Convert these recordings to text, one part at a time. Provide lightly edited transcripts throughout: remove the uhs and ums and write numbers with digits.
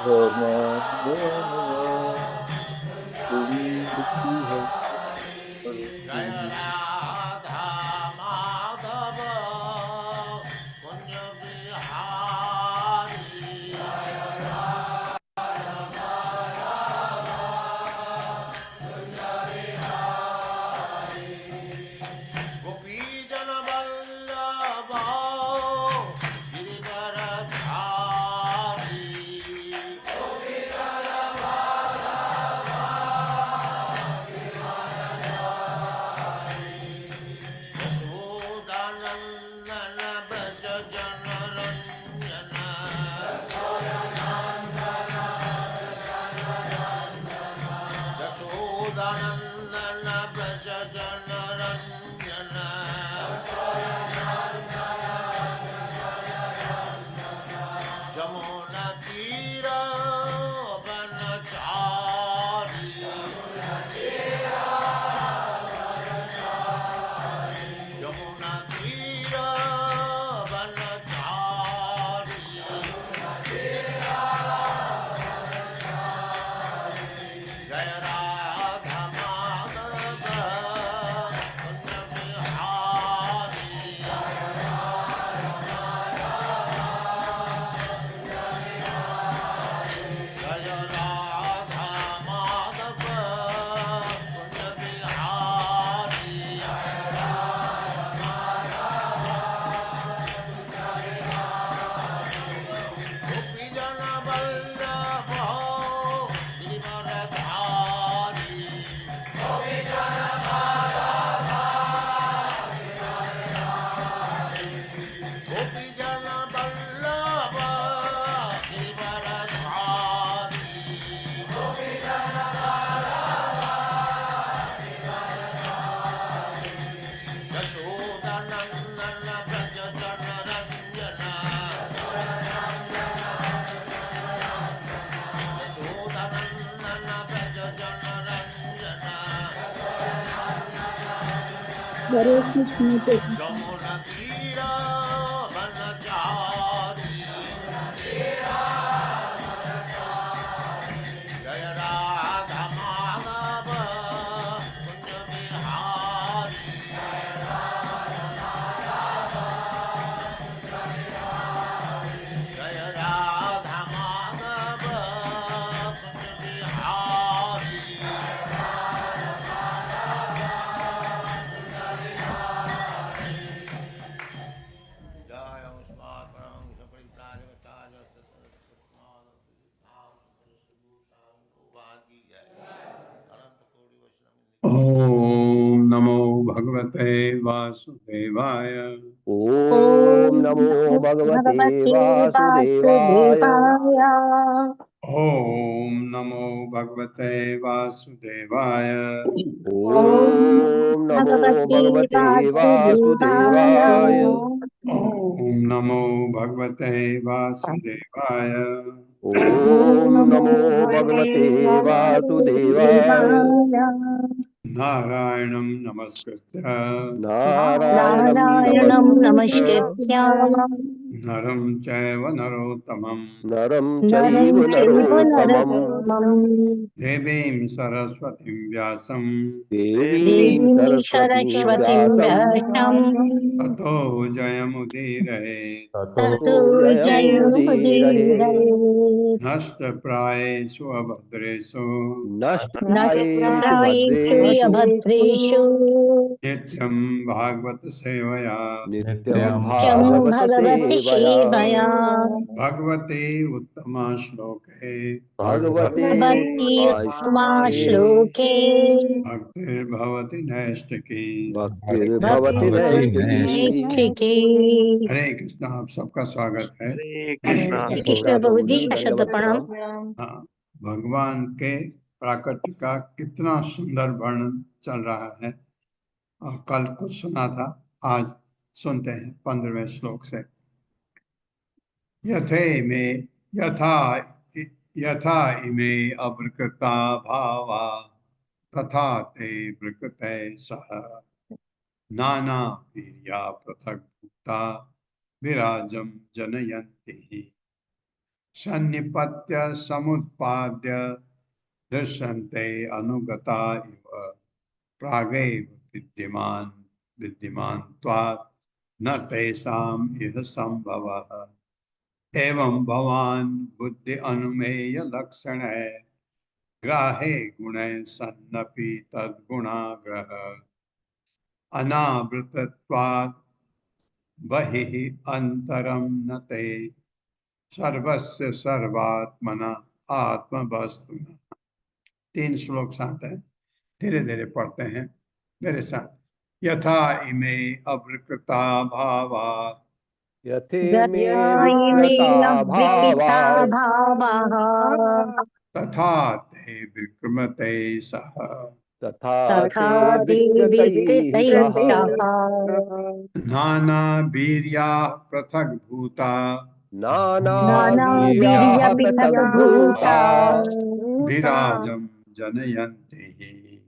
रमाय नमः। गोविंद की हर हर जय गोविंद। राधा माधव कुंज बिहारी। गोपी जन वल्लभ गिरिधर यशोदानंदन ब्रज जन रंजन यशोदानंदन ब्रज जन रंजन जमुना तीर वनचारी यमुना तीर वनचारी जय राधा माधव कुंज बिहारी जय राधा माधव कुंज बिहारी गोपी जन वल्लभ गिरिवरधारी गोपी जन वल्लभ गिरिवरधारी यशोदानंदन ब्रज जन रंजन यशोदानंदन ब्रज जन रंजन हरे कृष्ण प्रभु। यमुना तीर वनचारी जय राधा माधव कुंज बिहारी जय राधा माधव कुंज बिहारी जय उस्मात् परम परित्राजकाचार्य की जय अनंत कोटि वैष्णव। ओम नमो भगवते वासुदेवाय। ओम ओम नमो नमो भगवते भगवते वासुदेवाय। वासुदेवाय। ओम नमो भगवते वासुदेवाय। ओम ओम नमो भगवते भगवते वासुदेवाय। वासुदेवाय। ओम नमो भगवते वासुदेवाय। ओम ओम नमो नमो भगवते भगवते वासुदेवाय। वासुदेवाय। नारायणं नमस्कृत्य नारायणं नारायणं नमस्कृत्य नमस्कृत्य नरं चैव नरोत्तमं नरं नरं चैव चैव नरोत्तमं नरोत्तमम् देवीं सरस्वतीं व्यासं देवीं देवीं सरस्वतीं सरस्वतीं व्यासं व्यासम् ततो जयमुदीरये। ततो ततो जयमुदीरये। जयमुदीरयेत्। नष्टप्रायेषु अभद्रेषु नष्टप्रायेषु नष्टप्रायेषु भद्रेषु अभद्रेषु नित्यं भागवत सेवया नित्यं नित्यं चं भागवत भगवति सेवया। सेवया भगवते उत्तमश्लोके भगवते भगवति उत्तमा उत्तमा श्लोके श्लोके भक्तिर्भवति नैष्टिकी। भक्तिर्भवति भक्तिर्भवति नैष्ठिकी। नैष्ठिके। हरे कृष्णा, आप सबका स्वागत है। हरे हरे कृष्णा कृष्ण प्रभु जी, प्रभुजी, सशब्द दंडवत प्रणाम। प्रणाम। हाँ, भगवान के प्राकट्य का कितना सुंदर वर्णन चल रहा है और कल कुछ सुना था, आज सुनते हैं 15वें श्लोक से। यथे में यथा यथा इमे अवृकृता भावा तथा ते प्रकृते सह नाना वीर्या पृथक भूता विराजम जनयन्ति। सन्निपत्य समुत्पाद्य दृश्यन्ते अनुगता इव प्रागैव विद्यमानत्वात् न तेषाम् इह संभवः। एवं भवान् बुद्धि अनुमेय लक्षण ग्राहे गुणे सन्नपि तद्गुणाग्रह अनावृतत्वात् बहिः अंतरं न ते सर्वस्य सर्वात्मना आत्मवस्तुना। 3 श्लोक साथ है, धीरे धीरे पढ़ते हैं मेरे साथ। यथा इमे अविकृता भावा यथेमे यथाइमे विकृता अविकृता भावा भावाः तथा ते विक्रमते सह तथा तथा ते ते विकृतैः विकृतैः सह सह नाना वीर्या पृथक् भूता नानावीर्याः पृथग् भूता नानावीर्यवितभूता विराजं जनयन्ति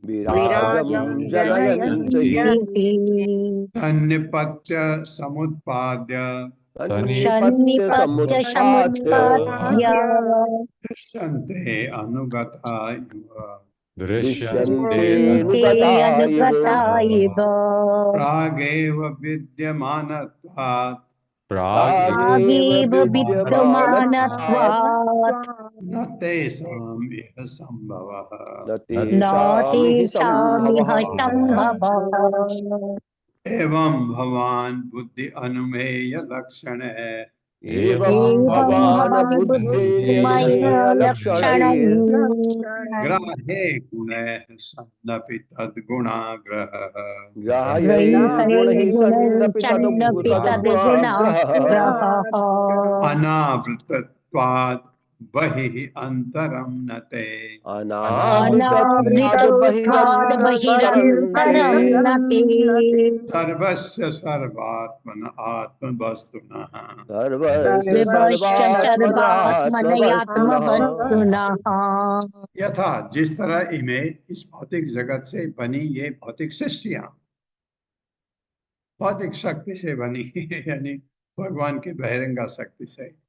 विराजं जनयन्ति सन्निपत्य समुत्पाद्य सन्निपत्य सन्निपत्य समुत्पाद्य समुत्पाद्य दृश्यन्ते अनुगता इव दृश्यन्ते दृश्यन्ते अनुगता इव अनुगता इव प्रागेव विद्यमानत्वात् प्रागेव प्रागेव विद्यमानत्वात् विद्यमानत्वात् न तेषाम् इह सम्भवः। न न तेषामिह तेषामिह सम्भवः। सम्भवः। एवं भवान् बुद्धि अनुमेय लक्षण एवं एवं भवान् भवान् बुद्धिमय बुद्धिर्यनुमेय लक्षणैः लक्षणैः ग्राहे गुणैः सन्नपि तद्गुणाग्रहः ग्राह्यैर्गुणैः सन्नपि ग्रहीतैर्गुणश्चन्नपि तद्गुणाग्रहः तद्गुणाग्रहः अनावृतत्वात् बहिः अंतरं न ते अनावृतत्वाद् अनावृतोत्थाद् बहिरन्तरन्ते बहिरन्तरं न ते सर्वस्य सर्वात्मन आत्मवस्तुनः सर्वस्य सर्वश्च सर्वात्मनात्मवस्तुनः सर्वात्मनयात्मवस्तुनः। यथा जिस तरह इन्हें इस भौतिक जगत से बनी ये भौतिक सृष्टियां भौतिक शक्ति से बनी यानी भगवान की बहिरंगा शक्ति से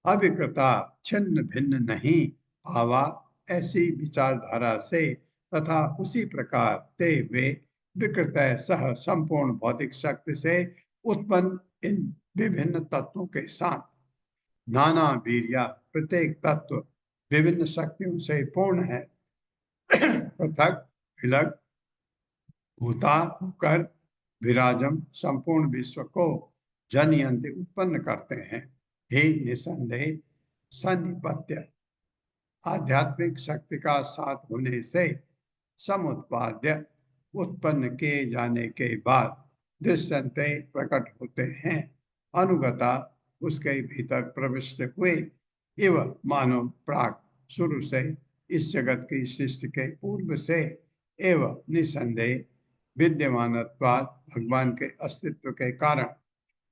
अविकृता छिन्न भिन्न नहीं भावा ऐसी विचारधारा से तथा उसी प्रकार ते वे विकृत सह संपूर्ण भौतिक शक्ति से उत्पन्न इन विभिन्न तत्वों के साथ नाना वीर्या प्रत्येक तत्व विभिन्न शक्तियों से पूर्ण है पृथक विलग भूता होकर विराजम संपूर्ण विश्व को जनयंत्र उत्पन्न करते हैं। हे निसंदेह सन्निपत्य आध्यात्मिक शक्ति का साथ होने से समुत्पाद्य उत्पन्न किए जाने के बाद दृश्यंते प्रकट होते हैं अनुगता उसके भीतर प्रविष्ट हुए एवं मानव प्राक शुरू से इस जगत की सृष्टि के पूर्व से एवं निसंदेह विद्यमानत्वात् भगवान के अस्तित्व के कारण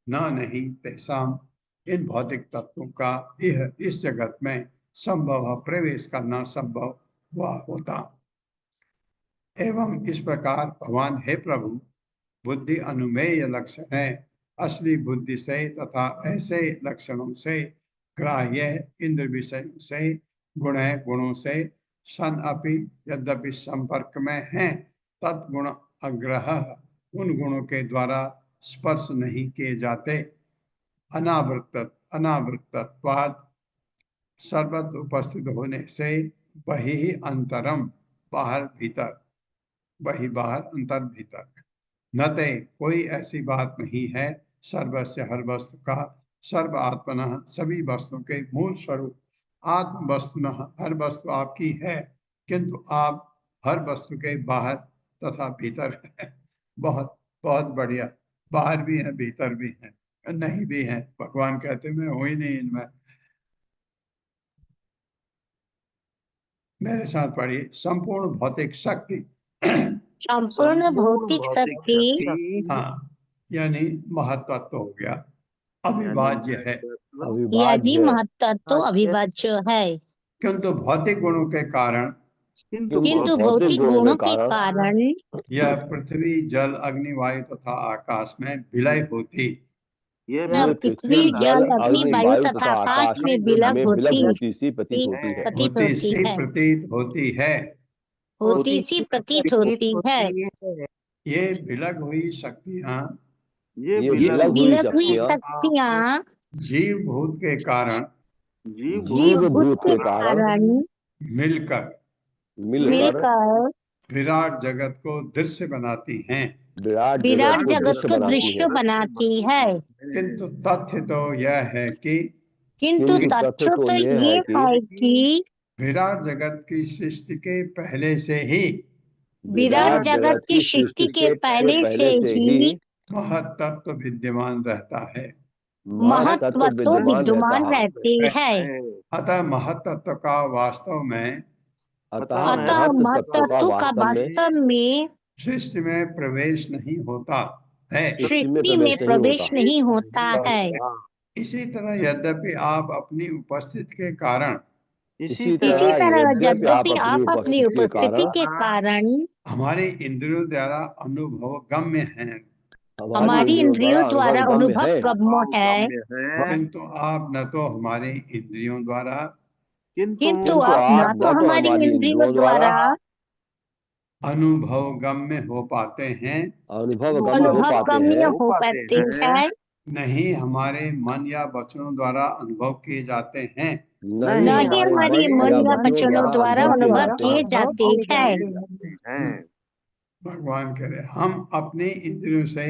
न नहीं तेसाम इन भौतिक तत्वों का यह इस जगत में संभव प्रवेश करना संभव हुआ होता। एवं इस प्रकार भगवान हे प्रभु बुद्धि अनुमेय लक्षण है असली बुद्धि से तथा ऐसे लक्षणों से ग्राह्य इंद्र विषयों से गुण गुणों से सन अपि यद्यपि संपर्क में हैं तत्गुण अग्रह उन गुणों के द्वारा स्पर्श नहीं किए जाते अनावृतत्वाद सर्वत्र उपस्थित होने से वही अंतरम बाहर भीतर वही बाहर अंतर भीतर न ते कोई ऐसी बात नहीं है सर्वस्य हर वस्तु का सर्व आत्मन सभी वस्तुओं के मूल स्वरूप आत्म वस्तु हर वस्तु आपकी है किंतु आप हर वस्तु के बाहर तथा भीतर है। बहुत बहुत बढ़िया, बाहर भी है भीतर भी है नहीं भी है। भगवान कहते मैं हूं ही नहीं इनमें। मेरे साथ पढ़िए संपूर्ण भौतिक शक्ति संपूर्ण भौतिक शक्ति हाँ यानी महत्त्व हो गया अविभाज्य है यदि अविभाज्य महत्व तो अविभाज्य है किंतु भौतिक गुणों के कारण किंतु भौतिक गुणों के कारण यह पृथ्वी जल अग्नि वायु तथा आकाश में विलय होती ये यह पृथ्वी जल अग्नि वायु तथा आकाश में बिलग होती सी प्रतीत होती है। प्रतीत होती होती सी है प्रतीत होती है। होती सी प्रतीत होती है। ये विलग हुई शक्तियां ये ये विलग हुई बिलग हुई शक्तियां शक्तियां जीव भूत के कारण जीव भूत के कारण मिलकर मिलकर विराट जगत को दृश्य बनाती हैं। विराट जगत को दृश्य बनाती है। किंतु तथ्य तो यह है कि किंतु तथ्य तो ये है कि विराट जगत की सृष्टि के पहले से ही विराट जगत की सृष्टि के पहले से ही महत्त्व विद्यमान रहता है। महत्व तो विद्यमान रहते हैं। अतः महत्त्व का वास्तव में अतः महत्व का वास्तव में सृष्टि में प्रवेश नहीं होता है। सृष्टि में प्रवेश नहीं होता है। इसी तरह यद्यपि आप अपनी उपस्थिति के कारण इसी तरह यद्यपि आप अपनी उपस्थिति के कारण हमारे इंद्रियों द्वारा अनुभव गम्य हैं, हमारी इंद्रियों द्वारा अनुभव गम्य है, किंतु आप न तो हमारे इंद्रियों द्वारा किंतु आप न तो हमारी इंद्रियों द्वारा अनुभव गम्य हो पाते हैं, अनुभव गम्य हो पाते हैं, नहीं हमारे मन या वचनों द्वारा अनुभव किए जाते हैं। नहीं हमारे मन या वचनों द्वारा अनुभव किए जाते हैं। भगवान करे हम अपने इंद्रियों से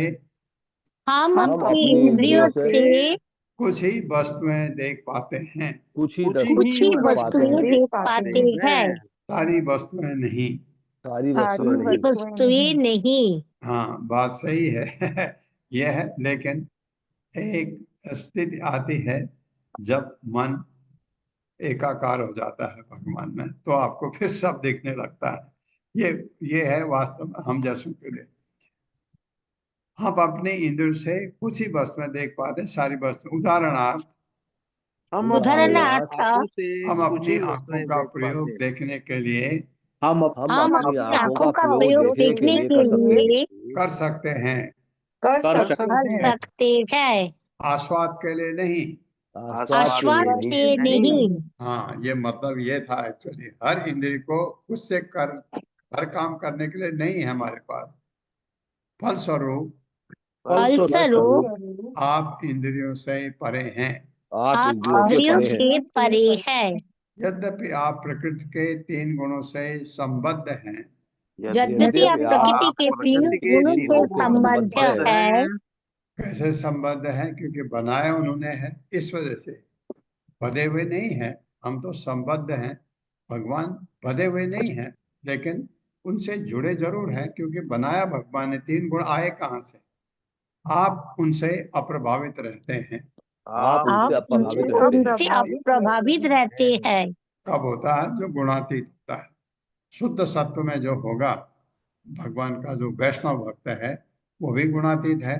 हम अपनी इंद्रियों से कुछ ही वस्तुएं देख पाते हैं, कुछ ही वस्तुएं देख पाते हैं, सारी वस्तुएं नहीं। सारी वस्तुएं नहीं। हाँ बात सही है यह है, लेकिन एक स्थिति आती है जब मन एकाकार हो जाता है भगवान में, तो आपको फिर सब दिखने लगता है। ये है वास्तव में हम जैसों के लिए। हम अपने इंद्र से कुछ ही वस्तुएं देख पाते हैं, सारी वस्तु उदाहरणार्थ उदाहरणार्थ हम अपनी आंखों का प्रयोग देखने के लिए हम हम अपनी आंखों का प्रयोग देखने के लिए कर सकते हैं, कर सकते हैं, आस्वाद के लिए नहीं। आस्वाद के नहीं। हाँ ये मतलब ये था एक्चुअली, हर इंद्रिय को उससे हर काम करने के लिए नहीं है हमारे पास। फलस्वरूप आप इंद्रियों से परे हैं, आप इंद्रियों से परे हैं। यद्यपि आप प्रकृति के 3 गुणों से संबद्ध हैं, यद्यपि आप प्रकृति के 3 गुणों से संबद्ध है। कैसे संबद्ध है? क्योंकि बनाया उन्होंने है, इस वजह से बधे हुए नहीं है। हम तो संबद्ध हैं, भगवान बधे हुए नहीं है, लेकिन उनसे जुड़े जरूर हैं, क्योंकि बनाया भगवान ने। 3 गुण आए कहाँ से? आप उनसे अप्रभावित रहते हैं। आप उनसे अप्रभावित रहते हैं। कब होता है? जो गुणातीत होता है। शुद्ध सत्व में जो होगा, भगवान का जो वैष्णव भक्त है वो भी गुणातीत है,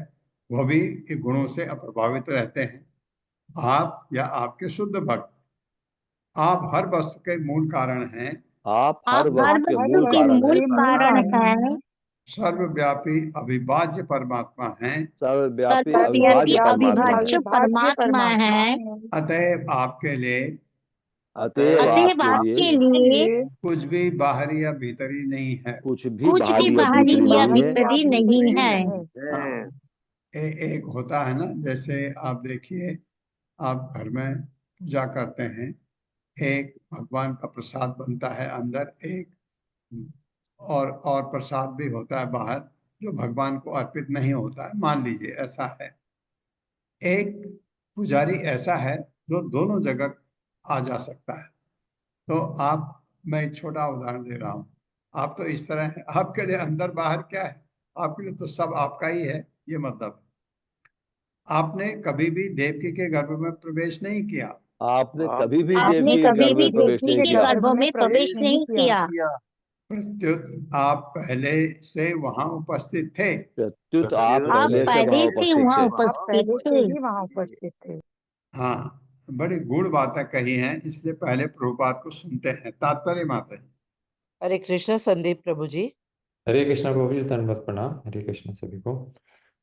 वो भी गुणों से अप्रभावित रहते हैं। आप या आपके शुद्ध भक्त, आप हर वस्तु के मूल कारण हैं। आप हर वस्तु के मूल कारण हैं। सर्वव्यापी अविभाज्य परमात्मा हैं। सर्वव्यापी अविभाज्य परमात्मा है। अतएव आपके लिए अतएव आपके लिए कुछ भी बाहरी या भीतरी नहीं है। कुछ भी बाहरी या भीतरी नहीं है। एक होता है ना, जैसे आप देखिए, आप घर में पूजा करते हैं, एक भगवान का प्रसाद बनता है अंदर, एक और प्रसाद भी होता है बाहर जो भगवान को अर्पित नहीं होता है। मान लीजिए ऐसा है, एक पुजारी ऐसा है जो दोनों जगह आ जा सकता है। तो मैं एक छोटा उदाहरण दे रहा हूँ। आप तो इस तरह है, आपके लिए अंदर बाहर क्या है? आपके लिए तो सब आपका ही है। ये मतलब आपने कभी भी देवकी के गर्भ में प्रवेश नहीं किया। आपने कभी भी देवकी के गर्भ में प्रवेश नहीं किया। प्रत्युत आप पहले से वहां उपस्थित थे। आप पहले से वहाँ उपस्थित थे। हाँ, बड़ी गूढ़ बातें कही हैं, इसलिए पहले प्रभुपाद को सुनते हैं। तात्पर्य माता जी। हरे कृष्णा संदीप प्रभु जी। हरे कृष्णा प्रभु जी, धन्यवाद प्रणाम। हरे कृष्णा सभी को।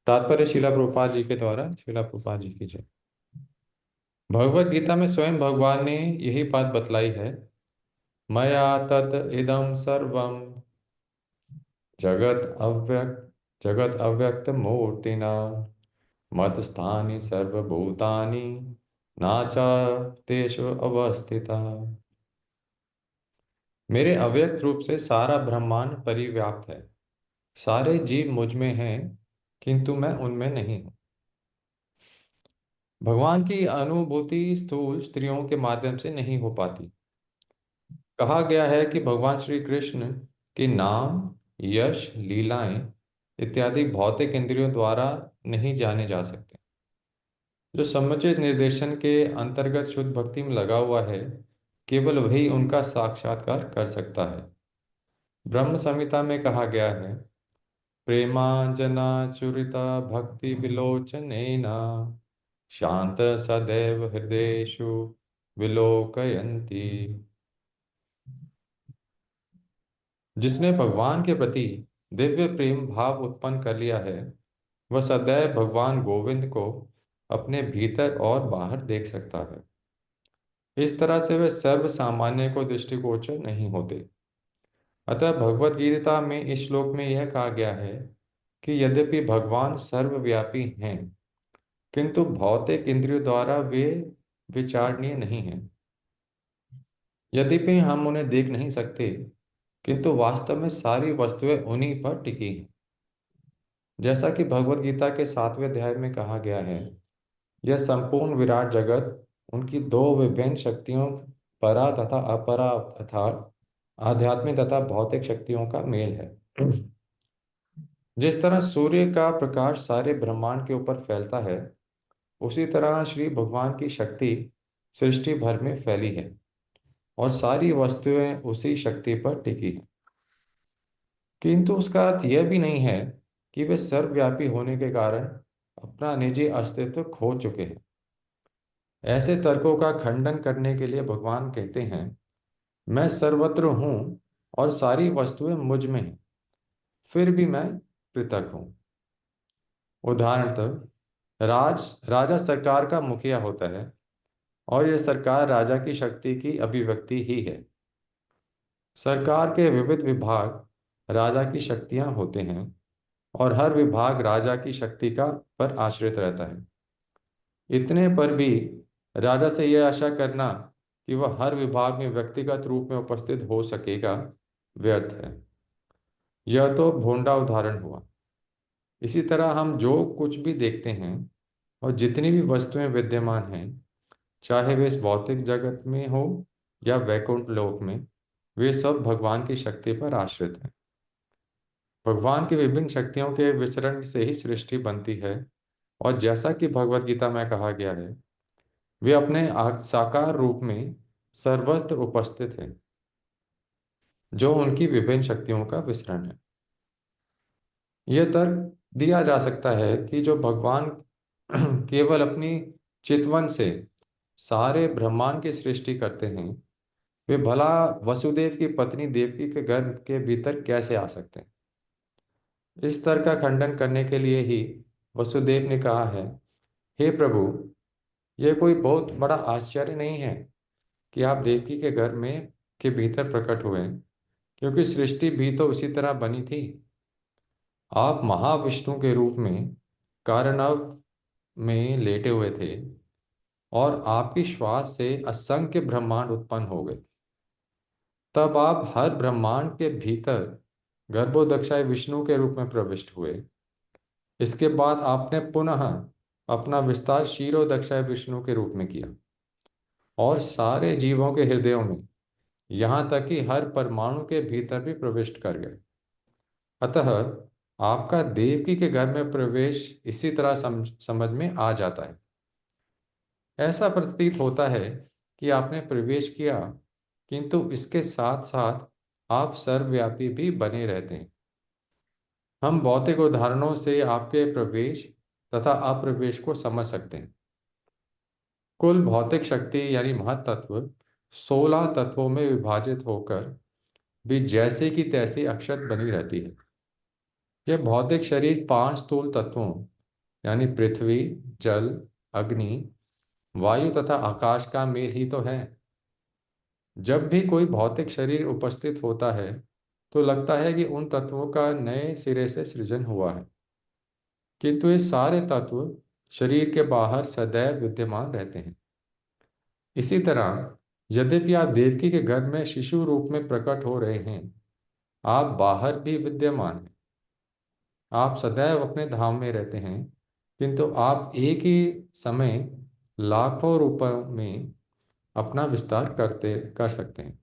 तात्पर्य शिला प्रभुपाद जी के द्वारा, शिला प्रभुपाद जी की जय। भगवत गीता में स्वयं भगवान ने यही बात बतलाई है। मया तत् इदं सर्वम जगत अव्यक्त मूर्तिना मत स्थानि सर्वभूतानि नाचा तेषु अवस्थिता। मेरे अव्यक्त रूप से सारा ब्रह्मांड परिव्याप्त है। सारे जीव मुझ में हैं, किंतु मैं उनमें नहीं हूं। भगवान की अनुभूति स्थूल स्त्रियों के माध्यम से नहीं हो पाती। कहा गया है कि भगवान श्री कृष्ण के नाम, यश, लीलाएं इत्यादि भौतिक इंद्रियों द्वारा नहीं जाने जा सकते। जो समुचित निर्देशन के अंतर्गत शुद्ध भक्ति में लगा हुआ है, केवल वही उनका साक्षात्कार कर सकता है। ब्रह्म संहिता में कहा गया है, प्रेमांजना चुरिता भक्ति विलोचनेन शांत सदैव हृदयेषु विलोकयन्ति। जिसने भगवान के प्रति दिव्य प्रेम भाव उत्पन्न कर लिया है, वह सदैव भगवान गोविंद को अपने भीतर और बाहर देख सकता है। इस तरह से वे सर्व सामान्य को दृष्टिगोचर नहीं होते। अतः भगवत गीता में इस श्लोक में यह कहा गया है कि यद्यपि भगवान सर्वव्यापी हैं, किंतु भौतिक इंद्रियों द्वारा वे विचारणीय नहीं हैं। यद्यपि हम उन्हें देख नहीं सकते, किंतु वास्तव में सारी वस्तुएं उन्हीं पर टिकी हैं। जैसा कि भगवत गीता के 7वें अध्याय में कहा गया है, यह संपूर्ण विराट जगत उनकी दो विभिन्न शक्तियों, परा तथा अपरा, अर्थात आध्यात्मिक तथा भौतिक शक्तियों का मेल है। जिस तरह सूर्य का प्रकाश सारे ब्रह्मांड के ऊपर फैलता है, उसी तरह श्री भगवान की शक्ति सृष्टि भर में फैली है और सारी वस्तुएं उसी शक्ति पर टिकी हैं। किंतु उसका अर्थ यह भी नहीं है कि वे सर्वव्यापी होने के कारण अपना निजी अस्तित्व खो चुके हैं। ऐसे तर्कों का खंडन करने के लिए भगवान कहते हैं, मैं सर्वत्र हूं और सारी वस्तुएं मुझ में हैं, फिर भी मैं पृथक हूं। उदाहरणतः राजा सरकार का मुखिया होता है और यह सरकार राजा की शक्ति की अभिव्यक्ति ही है। सरकार के विविध विभाग राजा की शक्तियां होते हैं और हर विभाग राजा की शक्ति का पर आश्रित रहता है। इतने पर भी राजा से यह आशा करना कि वह हर विभाग में व्यक्तिगत रूप में उपस्थित हो सकेगा व्यर्थ है। यह तो भोंडा उदाहरण हुआ। इसी तरह हम जो कुछ भी देखते हैं और जितनी भी वस्तुएं विद्यमान हैं, चाहे वे इस भौतिक जगत में हो या वैकुंठ लोक में, वे सब भगवान की शक्ति पर आश्रित हैं। भगवान की विभिन्न शक्तियों के विचरण से ही सृष्टि बनती है और जैसा कि भगवत गीता में कहा गया है, वे अपने साकार रूप में सर्वत्र उपस्थित हैं, जो उनकी विभिन्न शक्तियों का विसरण है। यह तर्क दिया जा सकता है कि जो भगवान केवल अपनी चितवन से सारे ब्रह्मांड की सृष्टि करते हैं, वे भला वसुदेव की पत्नी देवकी के गर्भ के भीतर कैसे आ सकते हैं। इस तर्क का खंडन करने के लिए ही वसुदेव ने कहा है, हे प्रभु, यह कोई बहुत बड़ा आश्चर्य नहीं है कि आप देवकी के गर्भ में के भीतर प्रकट हुए, क्योंकि सृष्टि भी तो उसी तरह बनी थी। आप महाविष्णु के रूप में कारनव में लेटे हुए थे और आपकी श्वास से असंख्य ब्रह्मांड उत्पन्न हो गए। तब आप हर ब्रह्मांड के भीतर गर्भोदक्षाय विष्णु के रूप में प्रविष्ट हुए। इसके बाद आपने पुनः अपना विस्तार क्षीरोदक्षाय विष्णु के रूप में किया और सारे जीवों के हृदयों में, यहाँ तक कि हर परमाणु के भीतर भी प्रविष्ट कर गए। अतः आपका देवकी के घर में प्रवेश इसी तरह समझ में आ जाता है। ऐसा प्रतीत होता है कि आपने प्रवेश किया, किंतु इसके साथ साथ आप सर्वव्यापी भी बने रहते हैं। हम भौतिक उदाहरणों से आपके प्रवेश तथा अप्रवेश को समझ सकते हैं। कुल भौतिक शक्ति यानी महत्तत्व 16 तत्वों में विभाजित होकर भी जैसे की तैसी अक्षत बनी रहती है। यह भौतिक शरीर 5 स्थूल तत्वों यानी पृथ्वी, जल, अग्नि, वायु तथा आकाश का मेल ही तो है। जब भी कोई भौतिक शरीर उपस्थित होता है तो लगता है कि उन तत्वों का नए सिरे से सृजन हुआ है, किंतु ये सारे तत्व शरीर के बाहर सदैव विद्यमान रहते हैं। इसी तरह यद्यपि आप देवकी के गर्भ में शिशु रूप में प्रकट हो रहे हैं, आप बाहर भी विद्यमान हैं। आप सदैव अपने धाम में रहते हैं, किंतु आप एक ही समय लाखों रूपों में अपना विस्तार कर सकते हैं।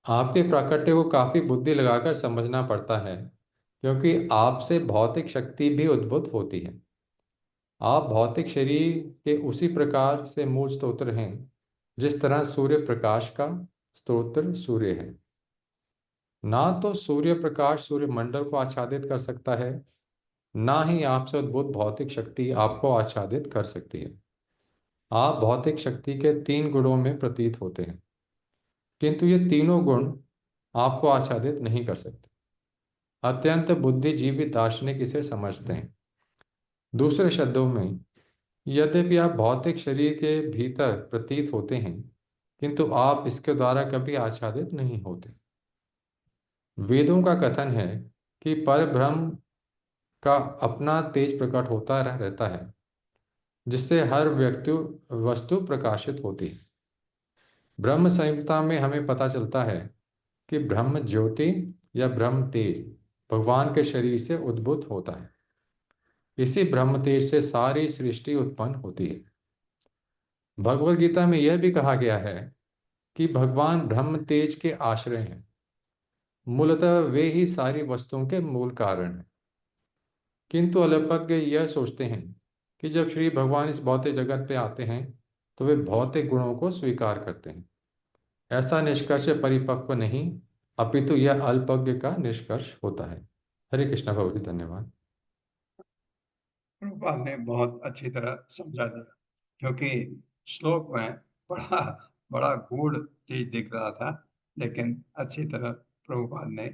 आपके प्राकट्य को काफी बुद्धि लगाकर समझना पड़ता है, क्योंकि आपसे भौतिक शक्ति भी उद्भूत होती है। आप भौतिक शरीर के उसी प्रकार से मूल स्तोत्र हैं जिस तरह सूर्य प्रकाश का स्तोत्र सूर्य है। ना तो सूर्य प्रकाश सूर्य मंडल को आच्छादित कर सकता है, ना ही आपसे उद्भूत भौतिक शक्ति आपको आच्छादित कर सकती है। आप भौतिक शक्ति के 3 गुणों में प्रतीत होते हैं, किंतु ये तीनों गुण आपको आच्छादित नहीं कर सकते। अत्यंत बुद्धिजीवी दार्शनिक इसे समझते हैं। दूसरे शब्दों में, यद्यपि आप भौतिक शरीर के भीतर प्रतीत होते हैं, किंतु आप इसके द्वारा कभी आच्छादित नहीं होते। वेदों का कथन है कि परब्रह्म का अपना तेज प्रकट होता रहता है, जिससे हर व्यक्ति वस्तु प्रकाशित होती है। ब्रह्म संहिता में हमें पता चलता है कि ब्रह्म ज्योति या ब्रह्म तेज भगवान के शरीर से उद्भूत होता है। इसी ब्रह्म तेज से सारी सृष्टि उत्पन्न होती है। भगवद गीता में यह भी कहा गया है कि भगवान ब्रह्म तेज के आश्रय हैं। मूलतः वे ही सारी वस्तुओं के मूल कारण हैं। किंतु अल्पज्ञ यह सोचते हैं कि जब श्री भगवान इस भौतिक जगत पे आते हैं तो वे भौतिक गुणों को स्वीकार करते हैं। ऐसा निष्कर्ष परिपक्व नहीं, अपितु यह अल्पज्ञ का निष्कर्ष होता है। हरे कृष्णा बाबू जी, धन्यवाद। प्रभुपाद ने बहुत अच्छी तरह समझा दिया, क्योंकि श्लोक में बड़ा बड़ा गूढ़ चीज दिख रहा था, लेकिन अच्छी तरह प्रभुपाद ने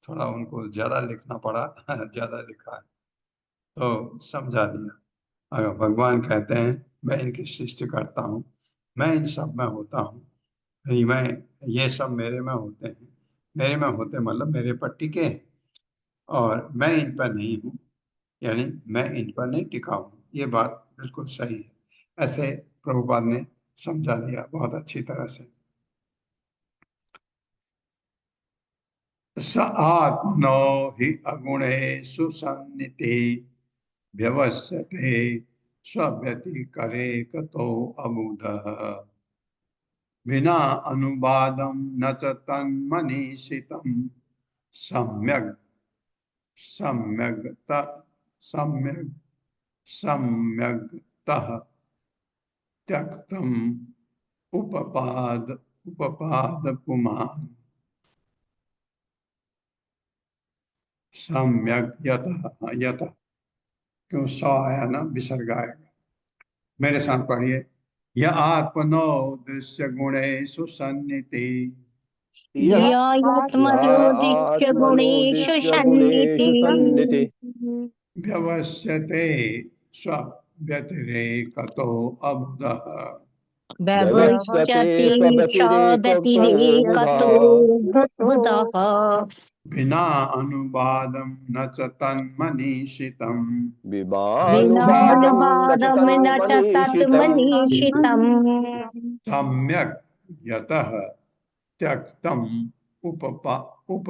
थोड़ा उनको ज्यादा लिखना पड़ा ज्यादा लिखा है तो समझा दिया। अगर भगवान कहते हैं मैं इनकी सृष्टि करता हूँ, मैं इन सब में होता हूँ, मैं ये सब मेरे में होते हैं, मेरे में होते मतलब मेरे पर टिके हैं, और मैं इन पर नहीं हूँ, यानी मैं इन पर नहीं टिका हूँ। ये बात बिल्कुल सही है। ऐसे प्रभुपाद ने समझा दिया बहुत अच्छी तरह से। स आत्मनो हि अगुणेषु सन्निधि व्यवस्यते स्वव्यतिकरे कतो अबुधः विना अनुवादं न च तन्मनीषितं सम्यग् सम्यग्तः सम्यग् सम्यग्तः त्यक्तम् उपपाद पुमान् सम्यक यतः यतः, क्यों स आया ना, विसर्ग आएगा। मेरे साथ पढ़िए। यह आत्मनो दृश्य गुणेषु सन्निधि यात्मनोदिश्य गुणेषु आत्मनोदित्य सन्निधि गुणेषु सन्निधि व्यवस्यते स्वव्यतिरेकतो अबुधः व्यवस्थते व्यवच्यते स्वव्यतिरेकतो स्वव्यतिरेकतो बुधः बुधः बिना अनुवादं न च तन्मनीषितं विमानुवादं न च विनानुवादं न च तन्मनीषितम् तन्मनीषितम् सम्यक् यतः त्यक्तम् उपपा उप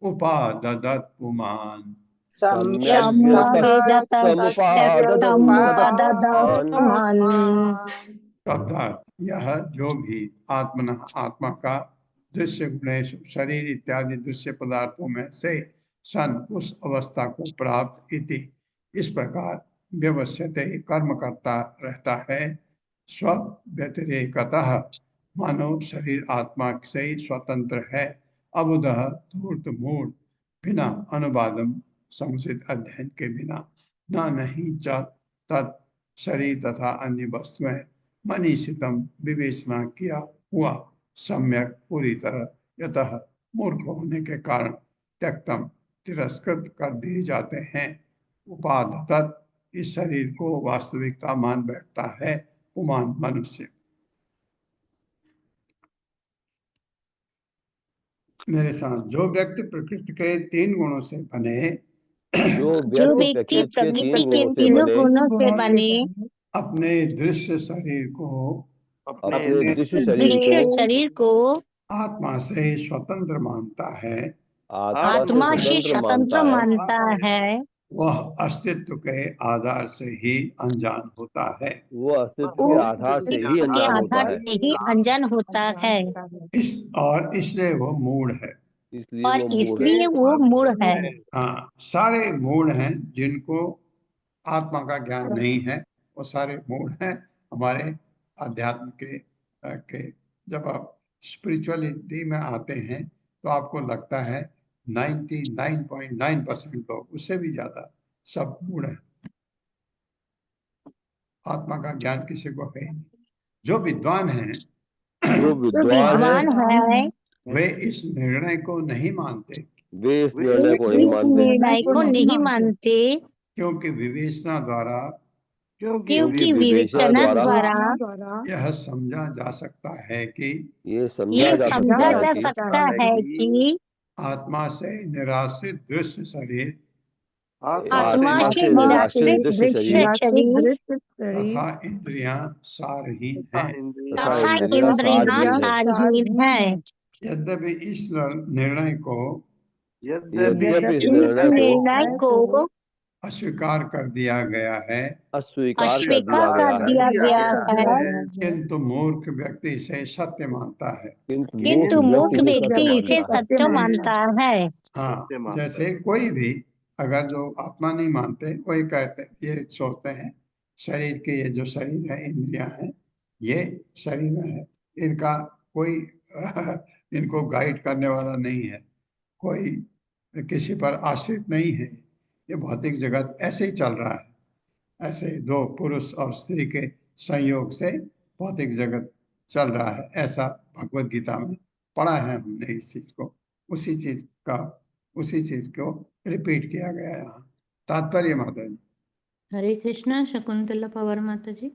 उपाददत् पुमान् सम्यग् सम्यग् यतः यतः तमुपाददत् त्यक्तम् उपदत्तान् उपददात्मन्। शब्दार्थ, यह जो भी आत्मन आत्मा का दृश्य गुणेश शरीर इत्यादि दृश्य पदार्थों में से सन उस अवस्था को प्राप्त इति इस प्रकार व्यवस्यते कर्म करता रहता है, स्व व्यतिरेकतः मानव शरीर आत्मा से ही स्वतंत्र है, अबुधः धूर्त मूढ़, बिना अनुवादम समुचित अध्ययन के बिना, न नहीं च तत् शरीर तथा अन्य वस्तुएं मनीषितम विवेचना किया हुआ सम्यक पूरी तरह यतः मूर्ख होने के कारण त्यक्तम तिरस्कृत कर दिए जाते हैं। उपाधत इस शरीर को वास्तविकता मान बैठता है पुमान मनुष्य। मेरे साथ, जो व्यक्ति प्रकृति के 3 गुणों से बने, जो जो व्यक्ति व्यक्ति प्रकृति के 3 प्रकृति के गुणों से तीनों बने, गुणों से बने अपने दृश्य शरीर को अपने दृश्य शरीर दृश्य को शरीर को आत्मा से स्वतंत्र मानता है, आत्मा से स्वतंत्र मानता है, वह अस्तित्व के आधार से ही अनजान होता है। वो अस्तित्व के आधार से ही के अनजान होता आधार है, से ही अनजान होता है, इसलिए वह मूढ़ है। इसलिए और वो मूढ़ है। इसलिए वो मूढ़ है। हाँ, सारे मूढ़ हैं जिनको आत्मा का ज्ञान नहीं है, वो सारे मूढ़ हैं। हमारे अध्यात्म के जब आप स्पिरिचुअलिटी में आते हैं तो आपको लगता है 99.9% लोग, उससे भी ज्यादा, सब मूढ़ हैं। आत्मा का ज्ञान किसी को है ही नहीं। जो विद्वान हैं, जो विद्वान है विद्वान है वे इस निर्णय को नहीं मानते, वे इस निर्णय को नहीं इस मानते, निर्णय को नहीं मानते, क्योंकि विवेचना द्वारा क्योंकि विवेचना विवेचना द्वारा द्वारा यह समझा जा सकता है कि ये समझा ये जा सकता समझा है जा कि सकता है कि आत्मा से निराश्रित दृश्य शरीर आत्मा से निराश्रित दृश्य शरीर तथा इंद्रियां सारहीन हैं। तथा तथा इंद्रियां इंद्रियां सारहीन है। सारहीन है। यद्यपि इस निर्णय को यद्यपि इस इस निर्णय को निर्णय को अस्वीकार कर दिया गया है, अस्वीकार कर अस्वीकार दिया कर गया है, दिया गया है, किंतु मूर्ख व्यक्ति इसे सत्य मानता है। किंतु मूर्ख इसे व्यक्ति सत्य इसे मानता है। सत्य मानता है। हाँ, जैसे कोई भी अगर जो आत्मा नहीं मानते, वही कहते, ये सोचते हैं शरीर के, ये जो शरीर है, इंद्रियां हैं, ये शरीर है, इनका कोई इनको गाइड करने वाला नहीं है, कोई किसी पर आश्रित नहीं है, ये भौतिक जगत ऐसे ही चल रहा है। ऐसे दो पुरुष और स्त्री के संयोग से भौतिक जगत चल रहा है, ऐसा भगवत गीता में पढ़ा है हमने इस चीज को। उसी चीज का, उसी चीज को रिपीट किया गया है यहाँ। तात्पर्य माता जी। हरे कृष्णा। शकुंतला पवार माता जी।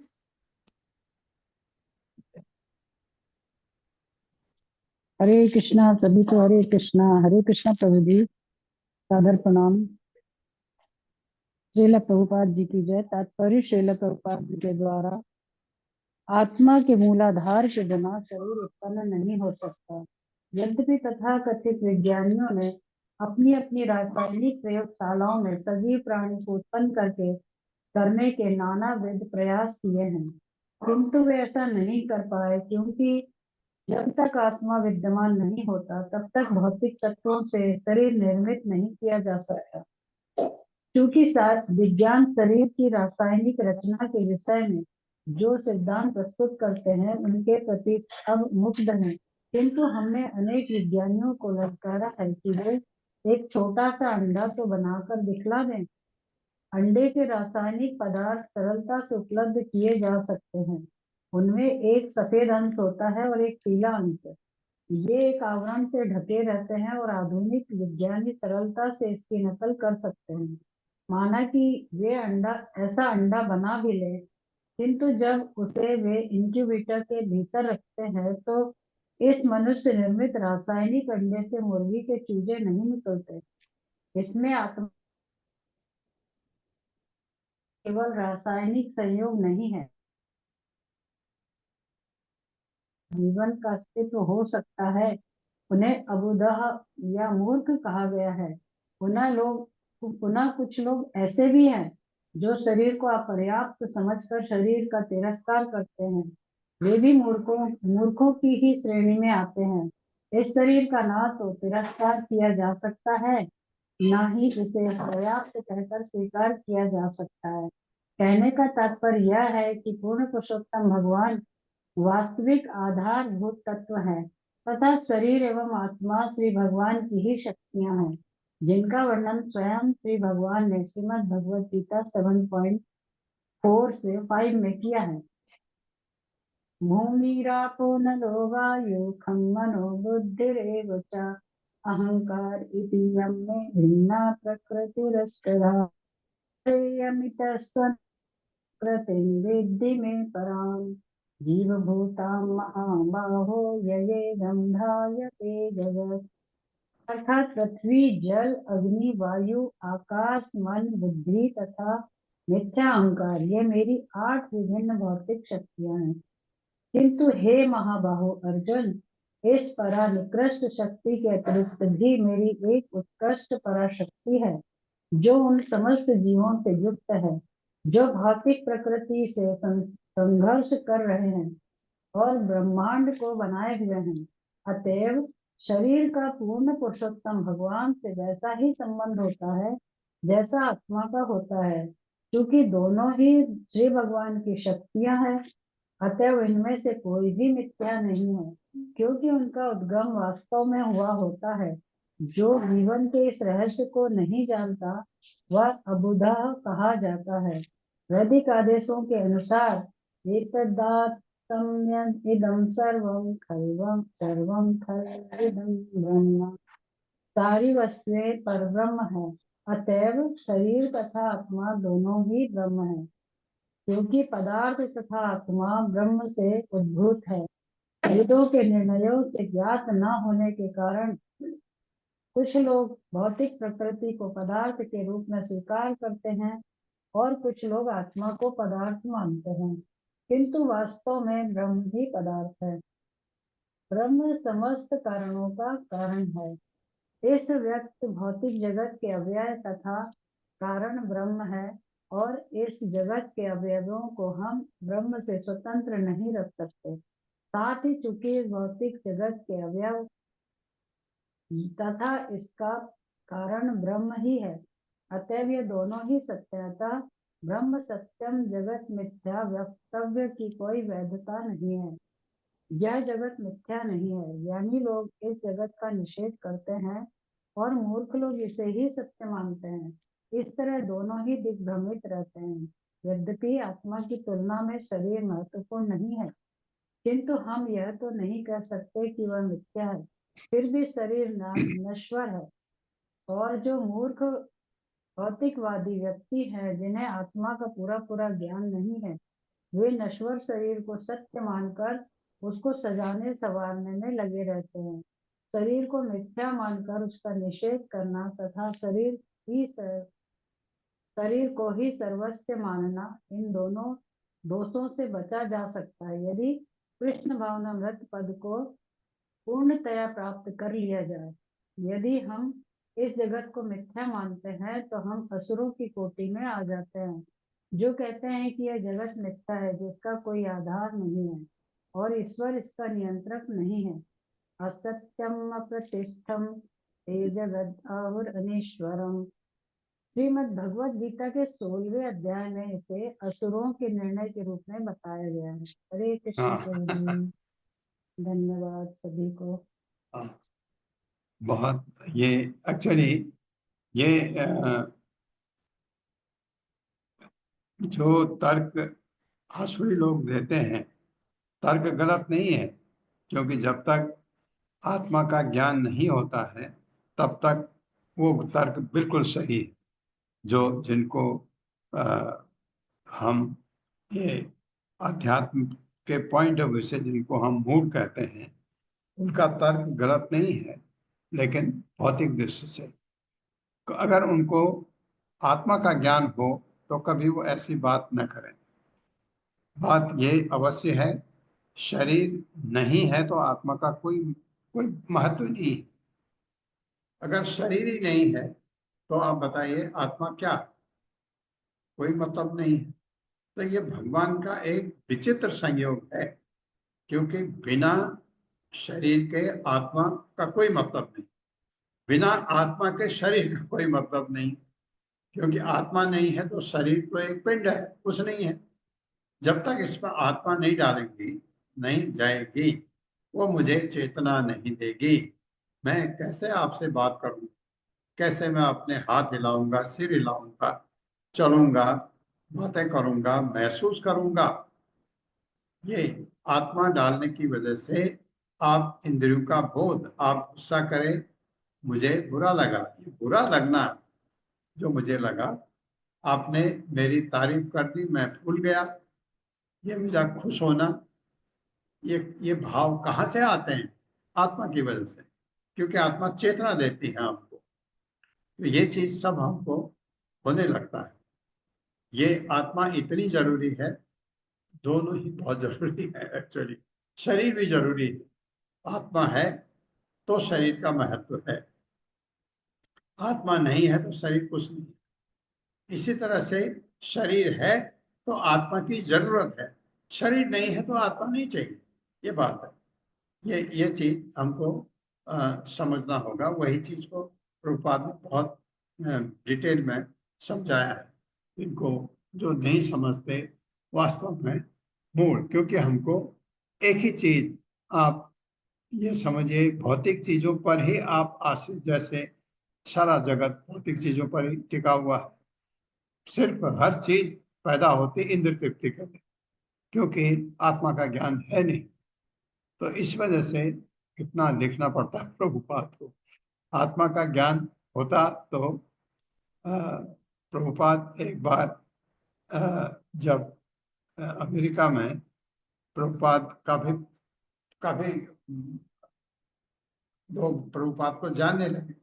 हरे कृष्णा सभी को, हरे कृष्णा प्रभु जी, सादर प्रणाम। श्रील प्रभुपाद जी की जय। तात्पर्य श्रील प्रभुपाद जी के द्वारा, आत्मा के मूलाधार के बिना शरीर उत्पन्न नहीं हो सकता। यद्यपि तथा कथित विज्ञानियों ने अपनी अपनी रासायनिक प्रयोगशालाओं में सजीव प्राणी को उत्पन्न करने के नानाविध प्रयास किए हैं, किंतु वे ऐसा नहीं कर पाए, क्योंकि जब तक आत्मा विद्यमान नहीं होता तब तक भौतिक तत्वों से शरीर निर्मित नहीं किया जा सकता। क्योंकि विज्ञान शरीर की रासायनिक रचना के विषय में जो सिद्धांत प्रस्तुत करते हैं उनके प्रति अब मुग्ध हैं, किंतु हमने अनेक विज्ञानियों को ललकारा है कि वे एक छोटा सा अंडा तो बनाकर दिखला दें। अंडे के रासायनिक पदार्थ सरलता से उपलब्ध किए जा सकते हैं। उनमें एक सफेद अंश होता है और एक पीला अंश। ये एक आवरण से ढके रहते हैं और आधुनिक विज्ञानी सरलता से इसकी नकल कर सकते हैं। माना कि वे ऐसा अंडा बना भी ले, किंतु जब उसे वे इंक्यूबेटर के भीतर रखते हैं तो इस मनुष्य निर्मित रासायनिक अंडे से मुर्गी के चूजे नहीं निकलते। इसमें आत्मा केवल रासायनिक संयोग नहीं है, जीवन का अस्तित्व हो सकता है। उन्हें अबुदह या मूर्ख कहा गया है। पुनः कुछ लोग ऐसे भी हैं जो शरीर को अपर्याप्त समझकर शरीर का तिरस्कार करते हैं। वे भी मूर्खों की ही श्रेणी में आते हैं। इस शरीर का ना तो तिरस्कार किया जा सकता है, ना ही इसे पर्याप्त कहकर स्वीकार किया जा सकता है। कहने का तात्पर्य यह है कि पूर्ण पुरुषोत्तम भगवान वास्तविक आधारभूत तत्व है, तथा शरीर एवं आत्मा श्री भगवान की ही शक्तियां हैं, जिनका वर्णन स्वयं श्री भगवान ने श्रीमद् भगवद गीता 7.4 से 5 में किया है। भूमिरापो नलो वायु खं मनो बुद्धिरेव च अहंकार इति यं मे भिन्ना प्रकृतिरष्टधा। अमितस्त्वं कृतिं विद्धि मे परां जीवभूतां महाबाहो ययेदं ध्यायते जगत्। अर्थात पृथ्वी, जल, अग्नि, वायु, आकाश, मन, बुद्धि तथा मिथ्या अहंकार, ये मेरी 8 विभिन्न भौतिक शक्तियां हैं। किंतु हे महाबाहो अर्जुन, इस परानिकृष्ट शक्ति के अतिरिक्त भी मेरी एक उत्कृष्ट पराशक्ति है, जो उन समस्त जीवों से युक्त है, जो भौतिक प्रकृति से संघर्ष कर रहे हैं और ब्रह्मांड को बनाए हुए हैं। अतएव शरीर का पूर्ण पुरुषोत्तम भगवान से वैसा ही संबंध होता है जैसा आत्मा का होता है, क्योंकि दोनों ही श्री भगवान की शक्तियां हैं। अतएव इनमें से कोई भी मिथ्या नहीं है, क्योंकि उनका उद्गम वास्तव में हुआ होता है। जो जीवन के इस रहस्य को नहीं जानता वह अबुधा कहा जाता है। वैदिक आदेशों के अनुसार इदं सर्वं खल्वं सर्वं खल्विदं ब्रह्म, सारी वस्तुएं परब्रह्म है। अतएव शरीर तथा आत्मा दोनों ही ब्रह्म है, क्योंकि पदार्थ तथा आत्मा ब्रह्म से उद्भूत है। वेदों के निर्णयों से ज्ञात न होने के कारण कुछ लोग भौतिक प्रकृति को पदार्थ के रूप में स्वीकार करते हैं और कुछ लोग आत्मा को पदार्थ मानते हैं, किंतु वास्तव में ब्रह्म ही पदार्थ है। ब्रह्म समस्त कारणों का कारण है। इस व्यक्त भौतिक जगत के अव्यय तथा कारण ब्रह्म है, और इस जगत के अवयवों को हम ब्रह्म से स्वतंत्र नहीं रख सकते। साथ ही चूंकि इस भौतिक जगत के अवयव तथा इसका कारण ब्रह्म ही है, अतएव ये दोनों ही सत्य। अतः ब्रह्म सत्यम जगत मिथ्या वक्तव्य की कोई वैधता नहीं है। यह जगत मिथ्या नहीं है, यानी लोग इस जगत का निषेध करते हैं और मूर्ख लोग इसे ही सत्य मानते हैं। इस तरह दोनों ही दिग्भ्रमित रहते हैं। यद्यपि आत्मा की तुलना में शरीर महत्वपूर्ण नहीं है, किंतु हम यह तो नहीं कह सकते कि वह मिथ्या है। फिर भी शरीर नश्वर है, और जो मूर्ख भौतिकवादी व्यक्ति हैं, जिन्हें आत्मा का पूरा ज्ञान नहीं है, वे नश्वर शरीर को सत्य मानकर उसको सजाने संवारने में लगे रहते हैं। शरीर को मिथ्या मानकर उसका निषेध करना तथा शरीर को ही सर्वस्व मानना, इन दोनों दोषों से बचा जा सकता है यदि कृष्ण भावनामृत पद को पूर्णतया प्राप्त कर लिया जाए। यदि हम इस जगत को मिथ्या मानते हैं तो हम असुरों की कोटि में आ जाते हैं, जो कहते हैं कि यह जगत मिथ्या है, जिसका कोई आधार नहीं है और ईश्वर इसका नियंत्रक नहीं है। असत्यम अप्रतिष्ठम ते जगद आहुर अनीश्वरम। श्रीमद् भगवद गीता के 16वें अध्याय में इसे असुरों के निर्णय के रूप में बताया गया है। हरे कृष्ण प्रभु। धन्यवाद सभी को। बहुत ये एक्चुअली ये जो तर्क आसुरी लोग देते हैं, तर्क गलत नहीं है, क्योंकि जब तक आत्मा का ज्ञान नहीं होता है तब तक वो तर्क बिल्कुल सही है। जो जिनको हम ये अध्यात्म के पॉइंट ऑफ व्यू से जिनको हम मूड कहते हैं, उनका तर्क गलत नहीं है, लेकिन भौतिक दृष्टि से अगर उनको आत्मा का ज्ञान हो तो कभी वो ऐसी बात न करें। बात ये अवश्य है, शरीर नहीं है तो आत्मा का कोई महत्व नहीं है। अगर शरीर ही नहीं है तो आप बताइए आत्मा क्या, कोई मतलब नहीं है। तो ये भगवान का एक विचित्र संयोग है, क्योंकि बिना शरीर के आत्मा का कोई मतलब नहीं, बिना आत्मा के शरीर का कोई मतलब नहीं, क्योंकि आत्मा नहीं है तो शरीर तो एक पिंड है, कुछ नहीं है। जब तक इसमें आत्मा नहीं डालेंगी, नहीं जाएगी, वो मुझे चेतना नहीं देगी। मैं कैसे आपसे बात करूं, कैसे मैं अपने हाथ हिलाऊंगा, सिर हिलाऊंगा, चलूंगा, बातें करूंगा, महसूस करूंगा। ये आत्मा डालने की वजह से आप इंद्रियों का बोध, आप गुस्सा करें, मुझे बुरा लगा, ये बुरा लगना जो मुझे लगा, आपने मेरी तारीफ कर दी, मैं भूल गया, ये मेरा खुश होना, ये भाव कहाँ से आते हैं? आत्मा की वजह से, क्योंकि आत्मा चेतना देती है हमको। तो ये चीज सब हमको होने लगता है। ये आत्मा इतनी जरूरी है, दोनों ही बहुत जरूरी है एक्चुअली। शरीर भी जरूरी है, आत्मा है तो शरीर का महत्व है, आत्मा नहीं है तो शरीर कुछ नहीं। इसी तरह से शरीर है तो आत्मा की जरूरत है, शरीर नहीं है तो आत्मा नहीं चाहिए। ये बात है, ये चीज हमको समझना होगा। वही चीज को प्रभुपाद ने बहुत डिटेल में समझाया है। इनको जो नहीं समझते वास्तव में मूल, क्योंकि हमको एक ही चीज, आप ये समझिए, भौतिक चीजों पर ही आप आश्रित, जैसे सारा जगत भौतिक चीजों पर ही टिका हुआ है। सिर्फ हर चीज पैदा होती इंद्र तृप्ति के लिए, क्योंकि आत्मा का ज्ञान है नहीं। तो इस वजह से इतना लिखना पड़ता है प्रभुपाद को। आत्मा का ज्ञान होता तो प्रभुपाद एक बार जब अमेरिका में प्रभुपाद काफी काफी लोग प्रभुपाद को जानने लगे।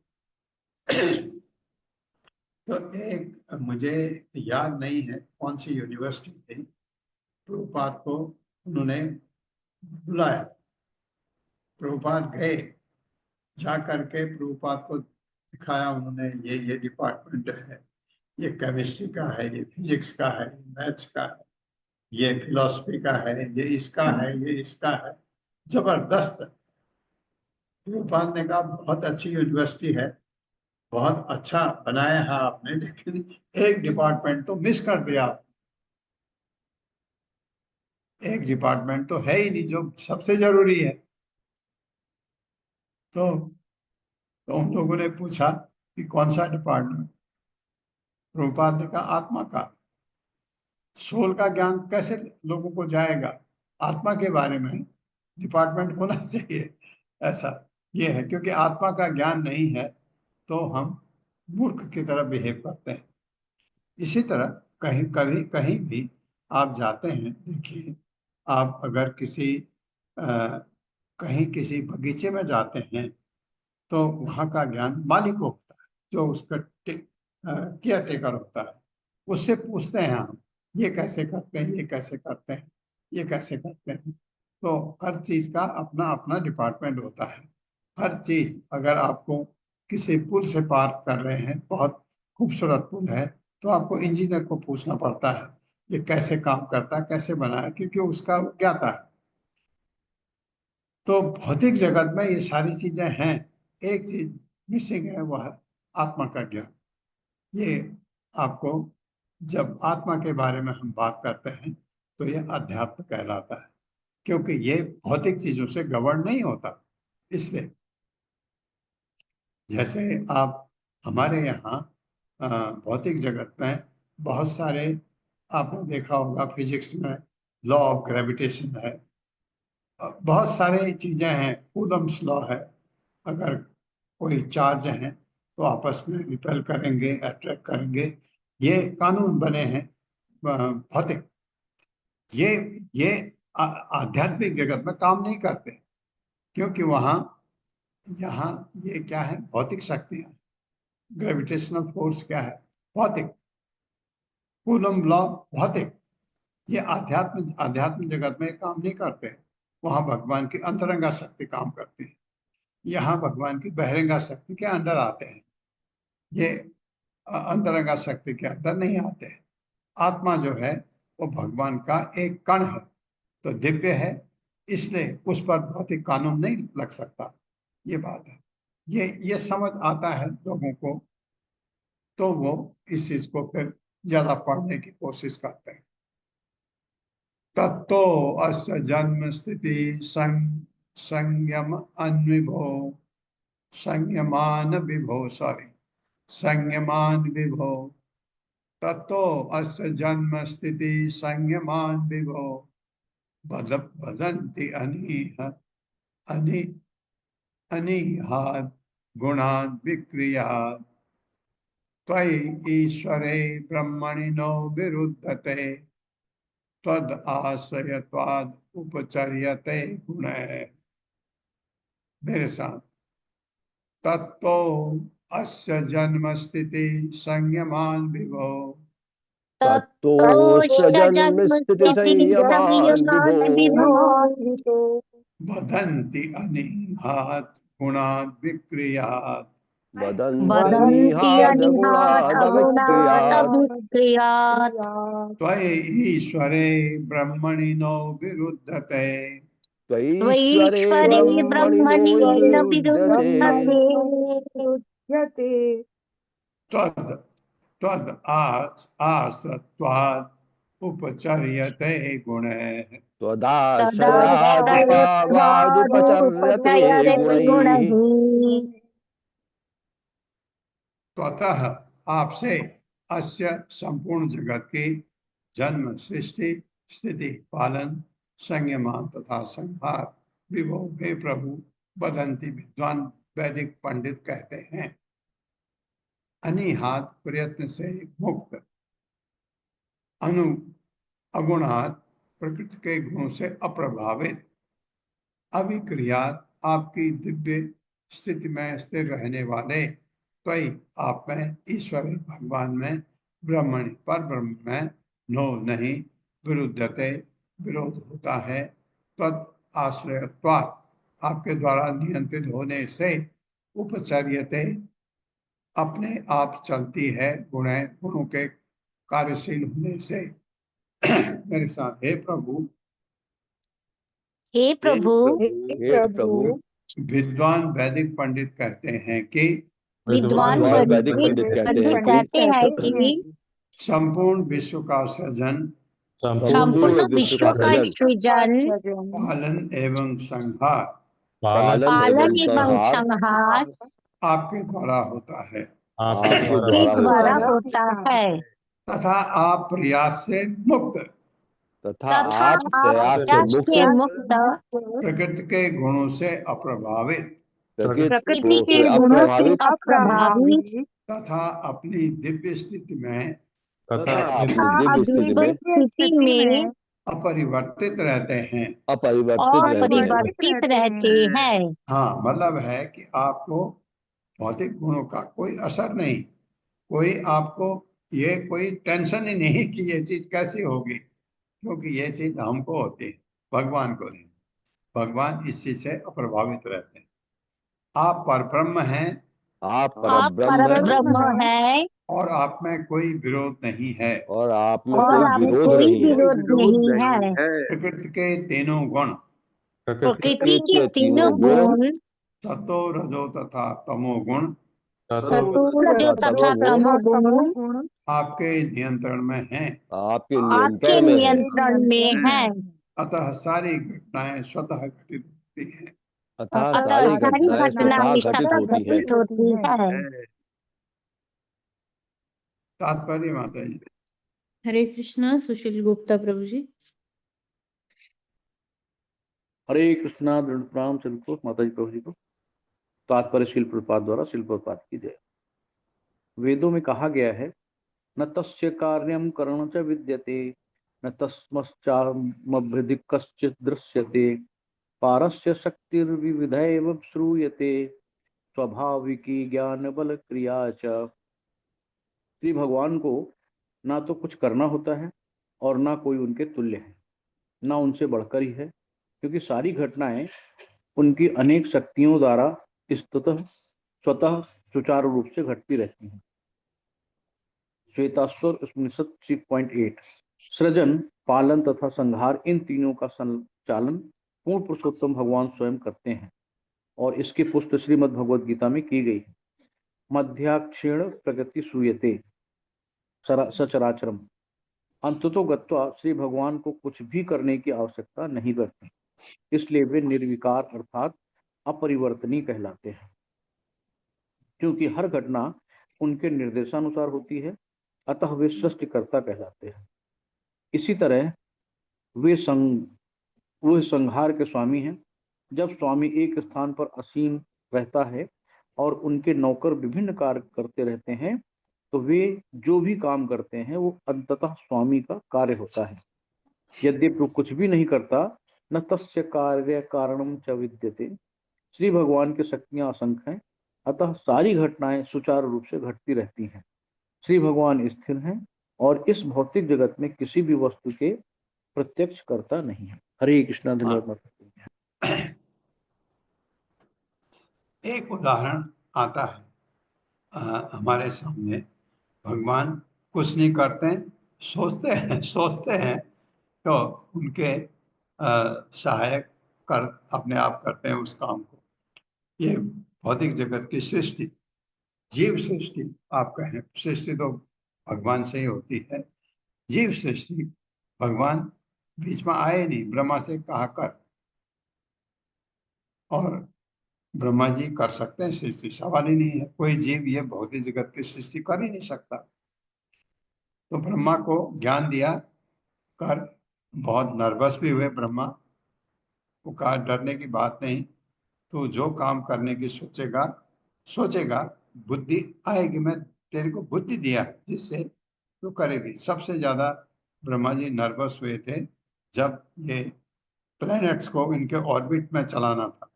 तो एक, मुझे याद नहीं है कौन सी यूनिवर्सिटी थी, प्रभुपाद को उन्होंने बुलाया। प्रभुपाद गए, जा करके प्रभुपाद को दिखाया उन्होंने, ये डिपार्टमेंट है, ये केमिस्ट्री का है, ये फिजिक्स का है, ये मैथ्स का है, ये फिलॉसफी का है, ये इसका है, ये इसका है। जबरदस्त। प्रभुपाद ने कहा बहुत अच्छी यूनिवर्सिटी है, बहुत अच्छा बनाया है आपने, लेकिन एक डिपार्टमेंट तो मिस कर दिया। एक डिपार्टमेंट तो है ही नहीं जो सबसे जरूरी है। तो उन लोगों ने पूछा कि कौन सा डिपार्टमेंट? प्रभुपाद ने कहा आत्मा का। सोल का ज्ञान कैसे लोगों को जाएगा? आत्मा के बारे में डिपार्टमेंट होना चाहिए। ऐसा ये है, क्योंकि आत्मा का ज्ञान नहीं है तो हम मूर्ख की तरह बिहेव करते हैं। इसी तरह कहीं कभी कहीं भी आप जाते हैं, देखिए, आप अगर किसी कहीं किसी बगीचे में जाते हैं तो वहाँ का ज्ञान मालिक को होता है, जो उसका केयर टेकर होता है। उससे पूछते हैं हम, ये कैसे करते हैं, ये कैसे करते हैं, ये कैसे करते हैं। तो हर चीज का अपना अपना डिपार्टमेंट होता है। हर चीज, अगर आपको किसी पुल से पार कर रहे हैं, बहुत खूबसूरत पुल है, तो आपको इंजीनियर को पूछना पड़ता है ये कैसे काम करता है, कैसे बना है, क्योंकि उसका ज्ञाता है। तो भौतिक जगत में ये सारी चीजें हैं, एक चीज मिसिंग है, वह है आत्मा का ज्ञान। ये आपको, जब आत्मा के बारे में हम बात करते हैं तो यह अध्यात्म कहलाता है, क्योंकि ये भौतिक चीजों से गवर्न नहीं होता। इसलिए जैसे आप हमारे यहाँ भौतिक जगत में बहुत सारे, आपने देखा होगा फिजिक्स में लॉ ऑफ ग्रेविटेशन है, बहुत सारे चीजें हैं, कूलम्ब्स लॉ है। अगर कोई चार्ज हैं तो आपस में रिपेल करेंगे, अट्रैक्ट करेंगे, ये कानून बने हैं भौतिक। ये ये आध्यात्मिक जगत में काम नहीं करते, क्योंकि वहाँ यहाँ ये क्या है, भौतिक शक्तियाँ। ग्रेविटेशनल फोर्स क्या है? भौतिक। कूलम्ब लॉ भौतिक। ये आध्यात्म जगत में काम नहीं करते। वहाँ भगवान की अंतरंगा शक्ति काम करती है, यहाँ भगवान की बहिरंगा शक्ति के अंदर आते हैं। ये अंतरंगा शक्ति के अंदर नहीं आते हैं। आत्मा जो है वो भगवान का एक कण है, तो दिव्य है, इसलिए उस पर भौतिक कानून नहीं लग सकता। ये बात है, ये समझ आता है लोगों को, तो वो इस चीज को फिर ज्यादा पढ़ने की कोशिश करते हैं। तत्तो अस्य जन्म स्थिति संयम अन्विभो संयमान विभो, सॉरी, संयमान विभो। ततो अस्य जन्म स्थिति संयमान विभो भजन्ति अनीह अनि अनीहार गुणान विक्रिया। त्वयि ईश्वरे ब्रह्मणि नो विरुद्धते त्वद् आश्रयत्वाद् उपचर्यते गुणैः। मेरे साथ। तत्तो अस्य जन्म स्थिति संयमान विभो तत्तोऽस्य जन्म स्थिति संयमान् विभो वदन्ति अनीहात् गुणात् विक्रियात् वदन्ति अनिहात विक्रियात् अविक्रियात् त्वयि ईश्वरे ब्रह्मणि नो विरुद्धते त्वयीश्वरे त्वयीश्वरे ब्रह्मणि नो ब्रह्मणि न विरुध्यते विरुध्यते त्वद् त्वद् आसत्वात् उपचर्यते गुणैः त्वदाश्रयाभावादुपचर्यते गुणैः त्वतः आपसे अस्य संपूर्ण जगत की जन्म सृष्टि स्थिति पालन संयमान तथा संहार विभो हे प्रभु वदंती विद्वान वैदिक पंडित कहते हैं। अनिहात प्रयत्न से मुक्त अनु अगुणात प्रकृति के गुणों से अप्रभावित अविक्रियात आपकी दिव्य स्थिति में स्थिर रहने वाले त्वयि आप में ईश्वर भगवान में ब्रह्मणि पर ब्रह्म में नो नहीं विरुद्धते विरोध होता है तत् आश्रयत्वात् आपके द्वारा नियंत्रित होने से उपचर्यते अपने आप चलती है गुणों के कार्यशील होने से। मेरे साथ। हे प्रभु हे प्रभु हे प्रभु विद्वान वैदिक पंडित कहते हैं कि विद्वान वैदिक पंडित कहते हैं कहते हैं कि संपूर्ण विश्व का सृजन संपूर्ण विश्व का सृजन पालन एवं संहार पालन एवं संहार आपके द्वारा होता है आपके आपके द्वारा होता है तथा आप प्रयास से मुक्त तथा आप प्रयास से मुक्त प्रकृति के गुणों से अप्रभावित प्रकृति के गुणों से अप्रभावित तथा अपनी दिव्य स्थिति में स्थिति में अपरिवर्तित रहते हैं अपरिवर्तित रहते हैं। हाँ मतलब है कि आपको भौतिक गुणों का कोई असर नहीं, कोई आपको ये कोई टेंशन ही नहीं कि ये चीज कैसी होगी, क्योंकि ये चीज हमको होती है, भगवान को नहीं। भगवान इस चीज से अप्रभावित रहते हैं। आप परब्रह्म हैं, आप परब्रह्म हैं और आप में कोई विरोध नहीं है और आप में कोई विरोध नहीं है। प्रकृति के तीनों गुण प्रकृति के तीनों गुण सतो रजो तथा तमो गुण सत्व तथा तमोगुण आपके नियंत्रण में हैं, आपके आपके नियंत्रण में है। अतः सारी घटनाएं स्वतः घटित होती हैं। अतः सारी सारी घटनाएं घटनाएं स्वतः घटित होती है। तात्पर्य माता जी। हरे कृष्णा। सुशील गुप्ता प्रभु जी। हरे कृष्णा। दृढ़ प्रणाम सदगुरु माता जी प्रभु जी को। तात्पर्य शिल प्रपात द्वारा शिल प्रपात की जय। वेदों में कहा गया है, न तस्य कार्यम करण च विद्यते न तस्मश्चामभृदि कश्चित् दृश्यते पारस्य शक्तिर्विविधैव श्रूयते स्वाभाविकी ज्ञान बल क्रिया च। श्री भगवान को ना तो कुछ करना होता है और ना कोई उनके तुल्य है, ना उनसे बढ़कर ही है, क्योंकि सारी घटनाएं उनकी अनेक शक्तियों द्वारा स्वतः सुचारू रूप से घटती रहती हैं। श्वेताश्वर उपनिषद 3.8। सृजन, पालन तथा संहार, इन तीनों का संचालन पूर्ण पुरुषोत्तम भगवान स्वयं करते हैं और इसकी पुष्टि श्रीमद् भगवद गीता में की गई है। मध्याक्षीण प्रकृति सूयते सचराचरम। अंततो गत्वा श्री भगवान को कुछ भी करने की आवश्यकता नहीं पड़ती, इसलिए वे निर्विकार अर्थात अपरिवर्तनीय कहलाते हैं, क्योंकि हर घटना उनके निर्देशानुसार होती है, अतः वे सृष्टिकर्ता कहलाते हैं। इसी तरह वे संहार के स्वामी हैं। जब स्वामी एक स्थान पर असीम रहता है और उनके नौकर विभिन्न कार्य करते रहते हैं, तो वे जो भी काम करते हैं वो अंततः स्वामी का कार्य होता है। यद्यपि वो कुछ भी नहीं करता, न तस्य कार्य कारणम च विद्यते। श्री भगवान की शक्तियां असंख्य हैं, अतः सारी घटनाएं सुचारू रूप से घटती रहती हैं। श्री भगवान स्थिर हैं और इस भौतिक जगत में किसी भी वस्तु के प्रत्यक्ष करता नहीं है। हरे कृष्णा। धन्यवाद माता। एक उदाहरण आता है हमारे सामने। भगवान कुछ नहीं करते, सोचते हैं तो उनके सहायक कर अपने आप करते हैं उस काम को। ये भौतिक जगत की सृष्टि, जीव सृष्टि आप कहें, सृष्टि तो भगवान से ही होती है। जीव सृष्टि भगवान बीच में आए नहीं, ब्रह्मा से कहा कर, और ब्रह्मा जी कर सकते हैं सृष्टि, सवाल ही नहीं है। कोई जीव ये भौतिक जगत की सृष्टि कर ही नहीं सकता। तो ब्रह्मा को ज्ञान दिया कर, बहुत नर्वस भी हुए ब्रह्मा। वो कहा डरने की बात नहीं, तो जो काम करने की सोचेगा, बुद्धि आएगी, मैं तेरे को बुद्धि दिया जिससे तू करेगी। सबसे ज्यादा ब्रह्मा जी नर्वस हुए थे जब ये प्लैनेट्स को इनके ऑर्बिट में चलाना था।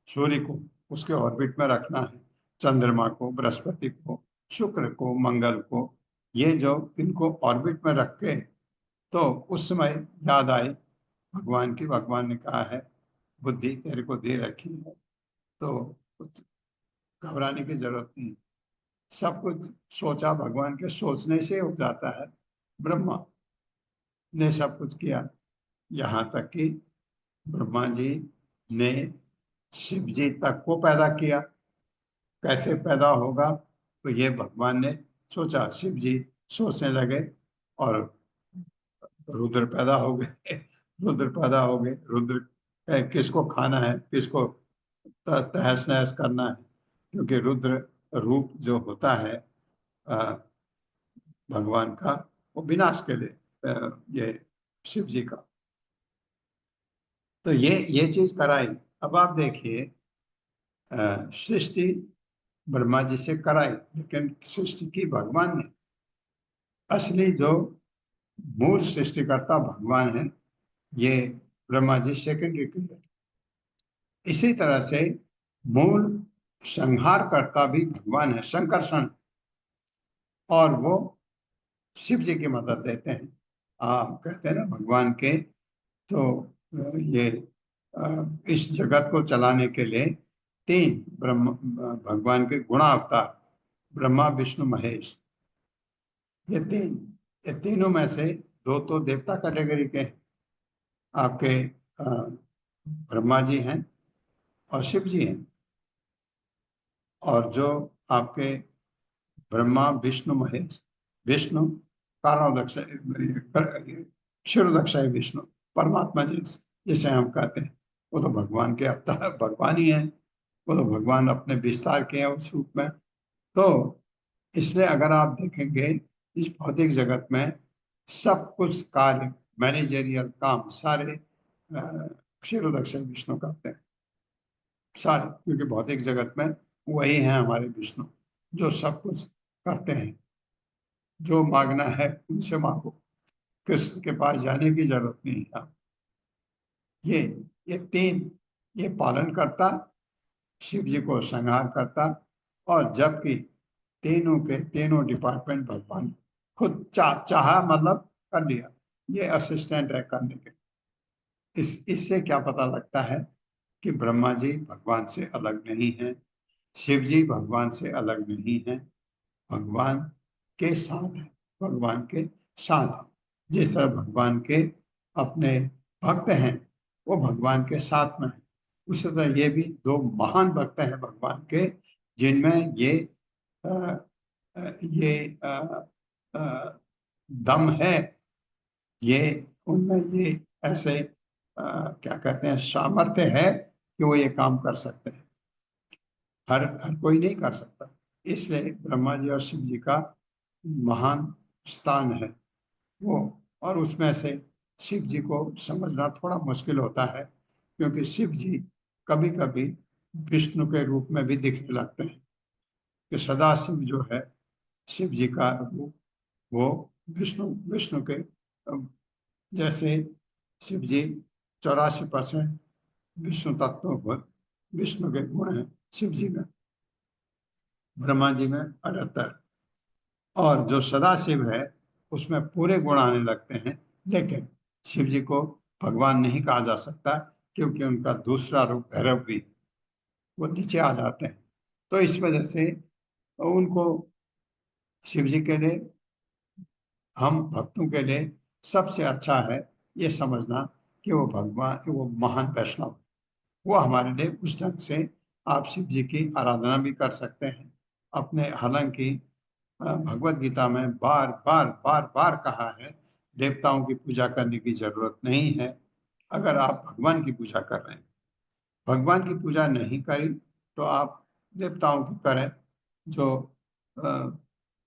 सूर्य को उसके ऑर्बिट में रखना है, चंद्रमा को, बृहस्पति को, शुक्र को, मंगल को, ये जो इनको ऑर्बिट में रख के, तो उस समय याद आई भगवान की। भगवान ने कहा है बुद्धि तेरे को दे रखी है, तो घबराने की जरूरत नहीं। सब कुछ सोचा, भगवान के सोचने से हो जाता है। ब्रह्मा ने सब कुछ किया, यहाँ तक कि ब्रह्मा जी ने शिव जी तक को पैदा किया। कैसे पैदा होगा, तो ये भगवान ने सोचा, शिव जी सोचने लगे और रुद्र पैदा हो गए। रुद्र किसको खाना है, किसको तहस नहस करना है, क्योंकि रुद्र रूप जो होता है भगवान का, वो विनाश के लिए ये शिव जी का। तो ये चीज कराई। अब आप देखिए, सृष्टि ब्रह्मा जी से कराई, लेकिन सृष्टि की भगवान ने। असली जो मूल सृष्टिकर्ता भगवान है, ये ब्रह्मा जी सेकेंडरी क्रिएटर। इसी तरह से मूल संहार करता भी भगवान है, संकर्षण, और वो शिव जी की मदद देते हैं। आप कहते हैं ना भगवान के, तो ये इस जगत को चलाने के लिए तीन भगवान के गुणावतार, ब्रह्मा विष्णु महेश, ये तीनों में से दो तो देवता कैटेगरी के हैं, आपके ब्रह्मा जी हैं और शिव जी हैं। और जो आपके ब्रह्मा विष्णु महेश, विष्णु कारणोदक्ष, क्षीरोदक्ष विष्णु, परमात्मा जी जिसे हम कहते हैं, वो तो भगवान के अवतार, भगवान ही है। वो तो भगवान अपने विस्तार के हैं उस रूप में। तो इसलिए अगर आप देखेंगे इस भौतिक जगत में सब कुछ कार्य, मैनेजरियल काम सारे क्षीरोदक्ष विष्णु करते हैं सारे, क्योंकि भौतिक जगत में वही है हमारे विष्णु जो सब कुछ करते हैं। जो मांगना है उनसे मांगो, कृष्ण के पास जाने की जरूरत नहीं है। ये तीन, ये पालन करता, शिव जी को संहार करता, और जबकि तीनों के तीनों डिपार्टमेंट भगवान खुद चाहा मतलब कर लिया, ये असिस्टेंट है करने के। इससे क्या पता लगता है कि ब्रह्मा जी भगवान से अलग नहीं है, शिव जी भगवान से अलग नहीं है, भगवान के साथ है, भगवान के साथ है। जिस तरह भगवान के अपने भक्त हैं वो भगवान के साथ में है, उसी तरह ये भी दो महान भक्त हैं भगवान के, जिनमें ये दम है, ये उनमें ये ऐसे क्या कहते हैं, सामर्थ्य है कि वो ये काम कर सकते हैं। हर कोई नहीं कर सकता। इसलिए ब्रह्मा जी और शिव जी का महान स्थान है वो। और उसमें से शिव जी को समझना थोड़ा मुश्किल होता है, क्योंकि शिव जी कभी कभी विष्णु के रूप में भी दिखने लगते हैं। कि सदाशिव जो है शिव जी का रूप वो विष्णु के जैसे शिव जी 84% विष्णु तत्व विष्णु के गुण हैं शिव जी में, ब्रह्मा जी में 78, और जो सदाशिव है उसमें पूरे गुण आने लगते हैं। लेकिन शिव जी को भगवान नहीं कहा जा सकता क्योंकि उनका दूसरा रूप भैरव भी वो नीचे आ जाते हैं। तो इस वजह से उनको शिव जी के लिए, हम भक्तों के लिए सबसे अच्छा है ये समझना कि वो भगवान, वो महान वैष्णव, वो हमारे लिए उस ढंग से आप शिव जी की आराधना भी कर सकते हैं अपने। हालांकि भगवत गीता में बार बार बार बार कहा है देवताओं की पूजा करने की जरूरत नहीं है अगर आप भगवान की पूजा कर रहे हैं। भगवान की पूजा नहीं करी तो आप देवताओं की करें, जो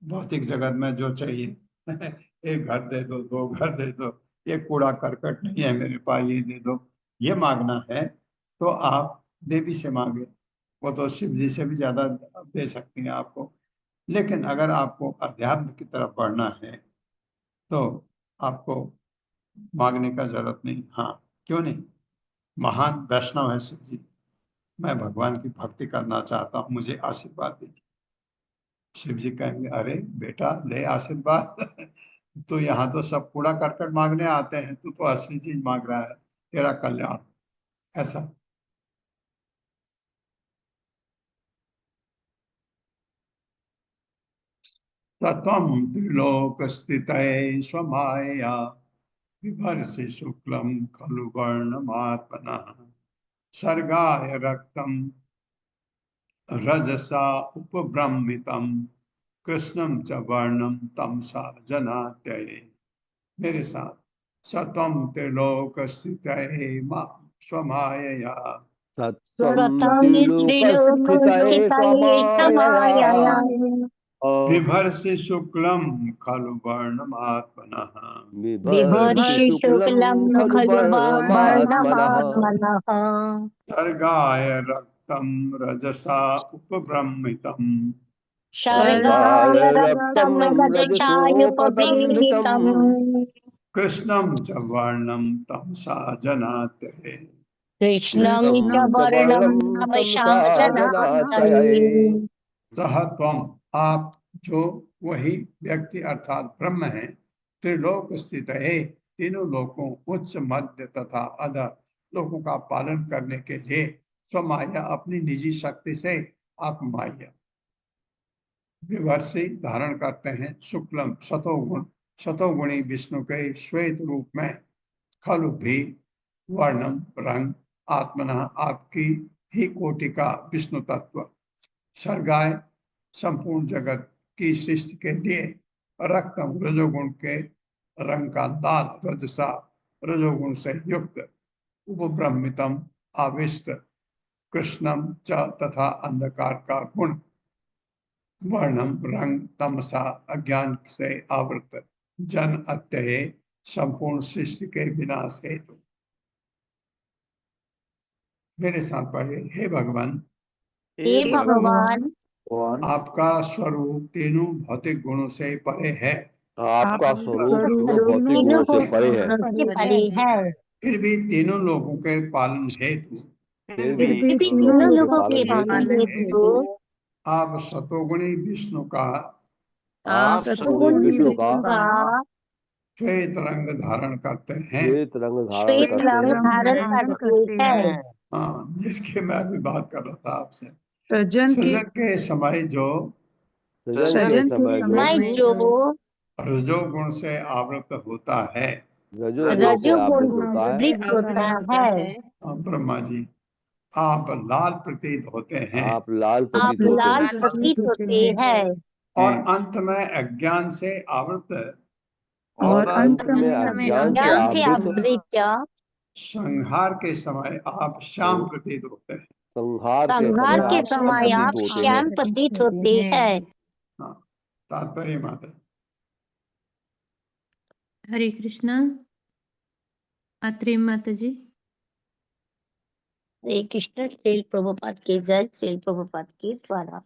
भौतिक जगत में जो चाहिए एक घर दे दो, 2 घर दे दो, ये कूड़ा करकट नहीं है मेरे पास, ये दे दो, ये मांगना है तो आप देवी से मांगे, वो तो शिव जी से भी ज्यादा दे सकती हैं आपको। लेकिन अगर आपको अध्यात्म की तरफ बढ़ना है तो आपको मांगने का जरूरत नहीं। हाँ, क्यों नहीं, महान वैष्णव है शिव जी, मैं भगवान की भक्ति करना चाहता हूँ, मुझे आशीर्वाद दीजिए। शिव जी कहेंगे अरे बेटा ले आशीर्वाद तो यहाँ तो सब कूड़ा करकट मांगने आते हैं, तू तो असली चीज मांग रहा है, तेरा कल्याण। ऐसा तत्वं त्रिलोक स्थित स्वमाया विभर्षि शुक्लम खलु वर्णमात्मनः सर्गाय रक्तम रजसा उपब्रह्मितम कृष्णम च वर्णम तमसा जनात्यये। मेरे साथ, सत्वं त्रिलोक स्थित स्वमायया सत्त्वं स्वतम त्रिलोक त्रिलोकस्थितये स्थितये स्वमायया समाया बिभर्षि शुक्लम खलु वर्णमात्मनः बिभर्षि बिभर्षि शुक्लं शुक्लं खलु खलु वर्णमात्मनः वर्णमात्मनः सर्गाय रक्तम रजसा उपब्रह्मितम सर्गाय सर्गाय रक्तं रक्तं रजसोपबृंहितम् रजसायुपबृंहितम् कृष्णं च वर्णं तमसा जनात्यये। कृष्णं कृष्णं च च वर्णं वर्णं तमसा तमसा जनात्यये। जनातये। सह त्वम, आप जो वही व्यक्ति अर्थात ब्रह्म है, त्रिलोक स्थित है, तीनों लोकों उच्च मध्य तथा अधः लोकों का पालन करने के लिए स्वमाया अपनी निजी शक्ति से आप माया विभर्षि धारण करते हैं शुक्लम सतोगुण, सतोगुणी विष्णु के श्वेत रूप में, खलु भी वर्णम रंग आत्मना आपकी ही कोटि का विष्णु तत्व, सर्गाय संपूर्ण जगत की सृष्टि के लिए, रक्तम रजोगुण के रंग का लाल रजसा रजोगुण से युक्त, उपब्रह्मितम आविष्ट, कृष्णम च तथा अंधकार का गुण, वर्णम रंग तमसा अज्ञान से आवृत, जन अत्यय संपूर्ण सृष्टि के विनाश हेतु। मेरे साथ पढ़िए, हे भगवान हे भगवान, भगवान आपका स्वरूप तीनों भौतिक गुणों से परे है, आपका स्वरूप तीनों स्वरूप भौतिक तीनों गुणों से परे है, गुणों से परे है, फिर भी तीनों लोगों के पालन हेतु फिर फिर भी भी तीनों तीनों लोगों के लोगों के पालन हेतु पालन हेतु आप सतोगुणी विष्णु का आप सतोगुण सतुगुण विष्णु का विष्णु का श्वेत रंग धारण करते हैं। श्वेत रंग धारण श्वेत करते रंग हैं। धारण करते हैं। हाँ, जिसकी मैं अभी बात कर रहा था आपसे, सृजन की सृजन के समय जो सृजन के समय जो मैं जो रजोगुण से आवृत होता है, रजोगुण से रजोगुण आवृत होता है, वृत्त होता है, ब्रह्मा जी आप लाल प्रतीत होते हैं, आप लाल आप प्रतीत होते लाल हैं, प्रतीत होते हैं और अंत में अज्ञान से आवृत और अंत में अज्ञान से ज्ञान से आवृत आवृत संहार के समय आप श्याम प्रतीत होते हैं। संहार के संहार समय के आप श्याम समय प्रतीत आप होते हैं। श्याम प्रतीत होते हैं। हाँ, तात्पर्य माता हरे कृष्णा। आत्रेय माता जी। हरे कृष्ण। श्रील प्रभुपाद की जय। श्रील प्रभुपाद की द्वारा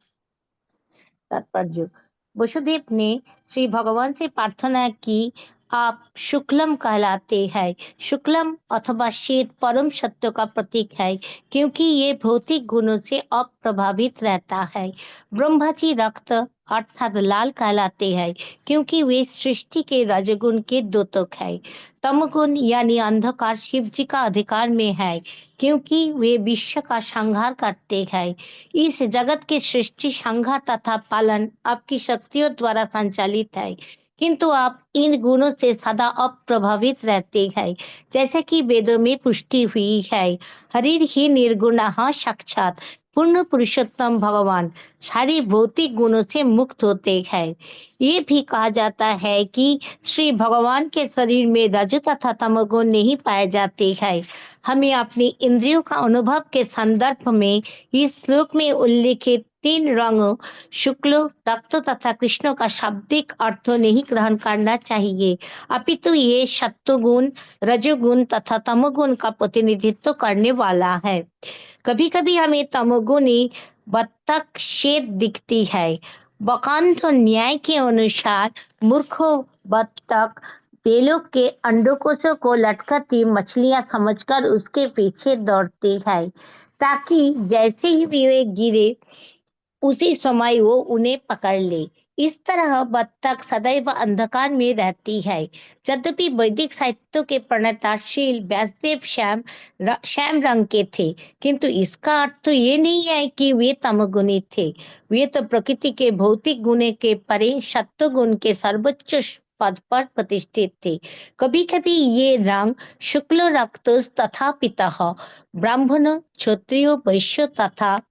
तात्पर्य। वसुदेव ने श्री भगवान से प्रार्थना की, आप शुक्लम कहलाते हैं। शुक्लम अथवा श्वेत परम सत्य का प्रतीक है, क्योंकि ये भौतिक गुणों से अप्रभावित रहता है। ब्रह्मा जी रक्त अर्थात लाल कहलाते हैं, क्योंकि वे सृष्टि के रजगुण के द्योतक है। तमगुण यानी अंधकार शिव जी का अधिकार में है, क्योंकि वे विश्व का संहार करते हैं। इस जगत के सृष्टि, संहार तथा पालन आपकी शक्तियों द्वारा संचालित है, किंतु आप इन गुणों से सदा अप्रभावित रहते हैं, जैसे कि वेदों में पुष्टि हुई है। हरि ही निर्गुणः साक्षात पूर्ण पुरुषोत्तम भगवान सारी भौतिक गुणों से मुक्त होते हैं। ये भी कहा जाता है कि श्री भगवान के शरीर में रजो तथा तमोगुण नहीं पाए जाते हैं। हमें अपनी इंद्रियों का अनुभव के संदर्भ में इस श्लोक में उल्लिखित 3 रंगों शुक्ल, रक्त तथा कृष्ण का शाब्दिक अर्थ नहीं ग्रहण करना चाहिए, अपितु ये सत्वगुण, रजोगुण तथा तमोगुण का प्रतिनिधित्व करने वाला है। कभी कभी हमें तमोगुणी बत्तख श्वेत दिखती है। बकांत न्याय के अनुसार मूर्ख बत्तख बेलों के अंडकोशों को लटकती मछलियां समझकर उसके पीछे दौड़ती है, ताकि जैसे ही वे गिरे उसी समय वो उन्हें पकड़ ले। इस तरह बत्तख सदैव अंधकार में रहती है। यद्यपि वैदिक साहित्य के प्रणेता शील व्यासदेव श्याम रंग के थे, किंतु इसका अर्थ तो ये नहीं है कि वे तमगुणी थे। वे तो प्रकृति के भौतिक गुण के परे सत्व गुण के सर्वोच्च पद पर प्रतिष्ठित थे। कभी कभी ये रंग शुक्ल रक्त तथा पितः ब्राह्मण, क्षत्रिय, वैश्य तथा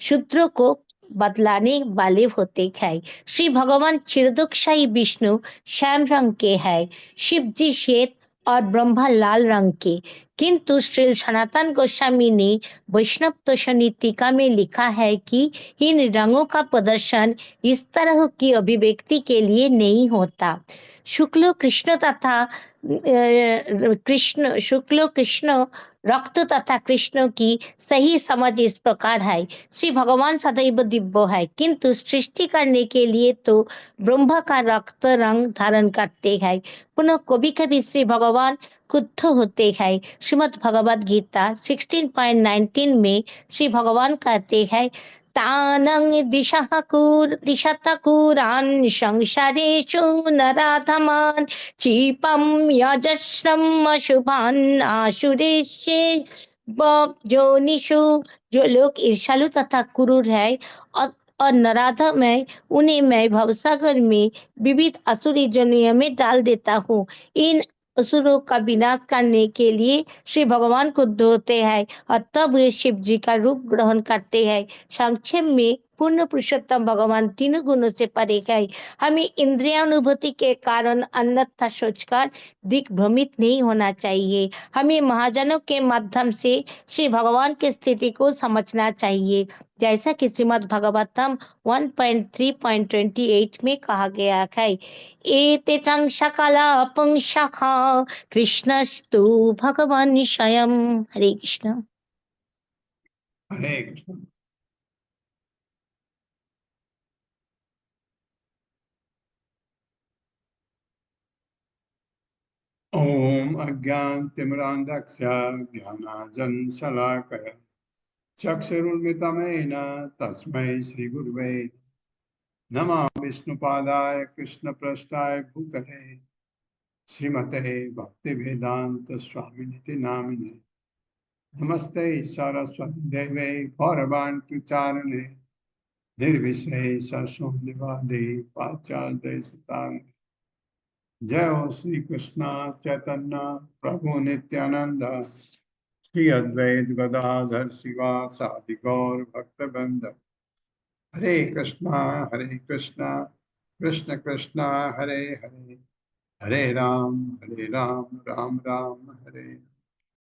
शूद्र को बदलाने वाले होते हैं। श्री भगवान चिरदुखशाही विष्णु श्याम रंग के हैं, शिव जी श्वेत और ब्रह्मा लाल रंग के। किंतु श्री सनातन गोस्वामी ने वैष्णव तोषणी टीका में लिखा है कि इन रंगों का प्रदर्शन इस तरह की अभिव्यक्ति के लिए नहीं होता। शुक्ल कृष्ण तथा शुक्ल कृष्ण रक्त तथा कृष्ण की सही समझ इस प्रकार है। श्री भगवान सदैव दिव्य है, किंतु सृष्टि करने के लिए तो ब्रह्मा का रक्त रंग धारण करते हैं। पुनः कभी कभी श्री भगवान क्रुद्ध होते हैं। श्रीमद् भगवद गीता 16.19 में श्री भगवान कहते हैं, तानंग दिशतकुरान संसारेषु नराधमान क्षिपं यजस्रम अशुभान आसुरेशे जोनिषु। जो लोग ईर्ष्यालु तथा क्रूर है और नराधम है, उन्हें मैं भवसागर में विविध असुरी जोनियों में डाल देता हूँ। इन असुरों का विनाश करने के लिए श्री भगवान क्रुद्ध होते हैं और तब वे शिव जी का रूप ग्रहण करते हैं। संक्षेप में पूर्ण पुरुषोत्तम भगवान तीनों गुणों से परे है। हमें इंद्रियानुभूति के कारण अन्यथा सोचकर दिग्भ्रमित नहीं होना चाहिए। हमें महाजनों के माध्यम से श्री भगवान की स्थिति को समझना चाहिए, जैसा कि श्रीमद् भागवतम 1.3.28 में कहा गया है, एते तं सकला पुंसखा कृष्णस्तु भगवान स्वयं। हरे कृष्ण। हरे कृष्ण। ओम अज्ञानतिमिरान्धस्य ज्ञानाञ्जनशलाकया चक्षुरुन्मिलितं तस्मै श्रीगुरुवे नमः। विष्णुपादाय कृष्णप्रेष्ठाय भूतले श्रीमते भक्तिवेदांत स्वामिनिति नामिने नमस्ते सरस्वती देवे गौरवाणी प्रचारिणे निर्विशेष शून्यवादी पाश्चात्य सिद्धान्त। जय हो श्री कृष्ण चैतन्य प्रभु नित्यानंद श्री अद्वैत गदाधर शिवासादि गौर भक्तवृंद। हरे कृष्णा कृष्ण कृष्णा हरे हरे, हरे राम राम राम हरे।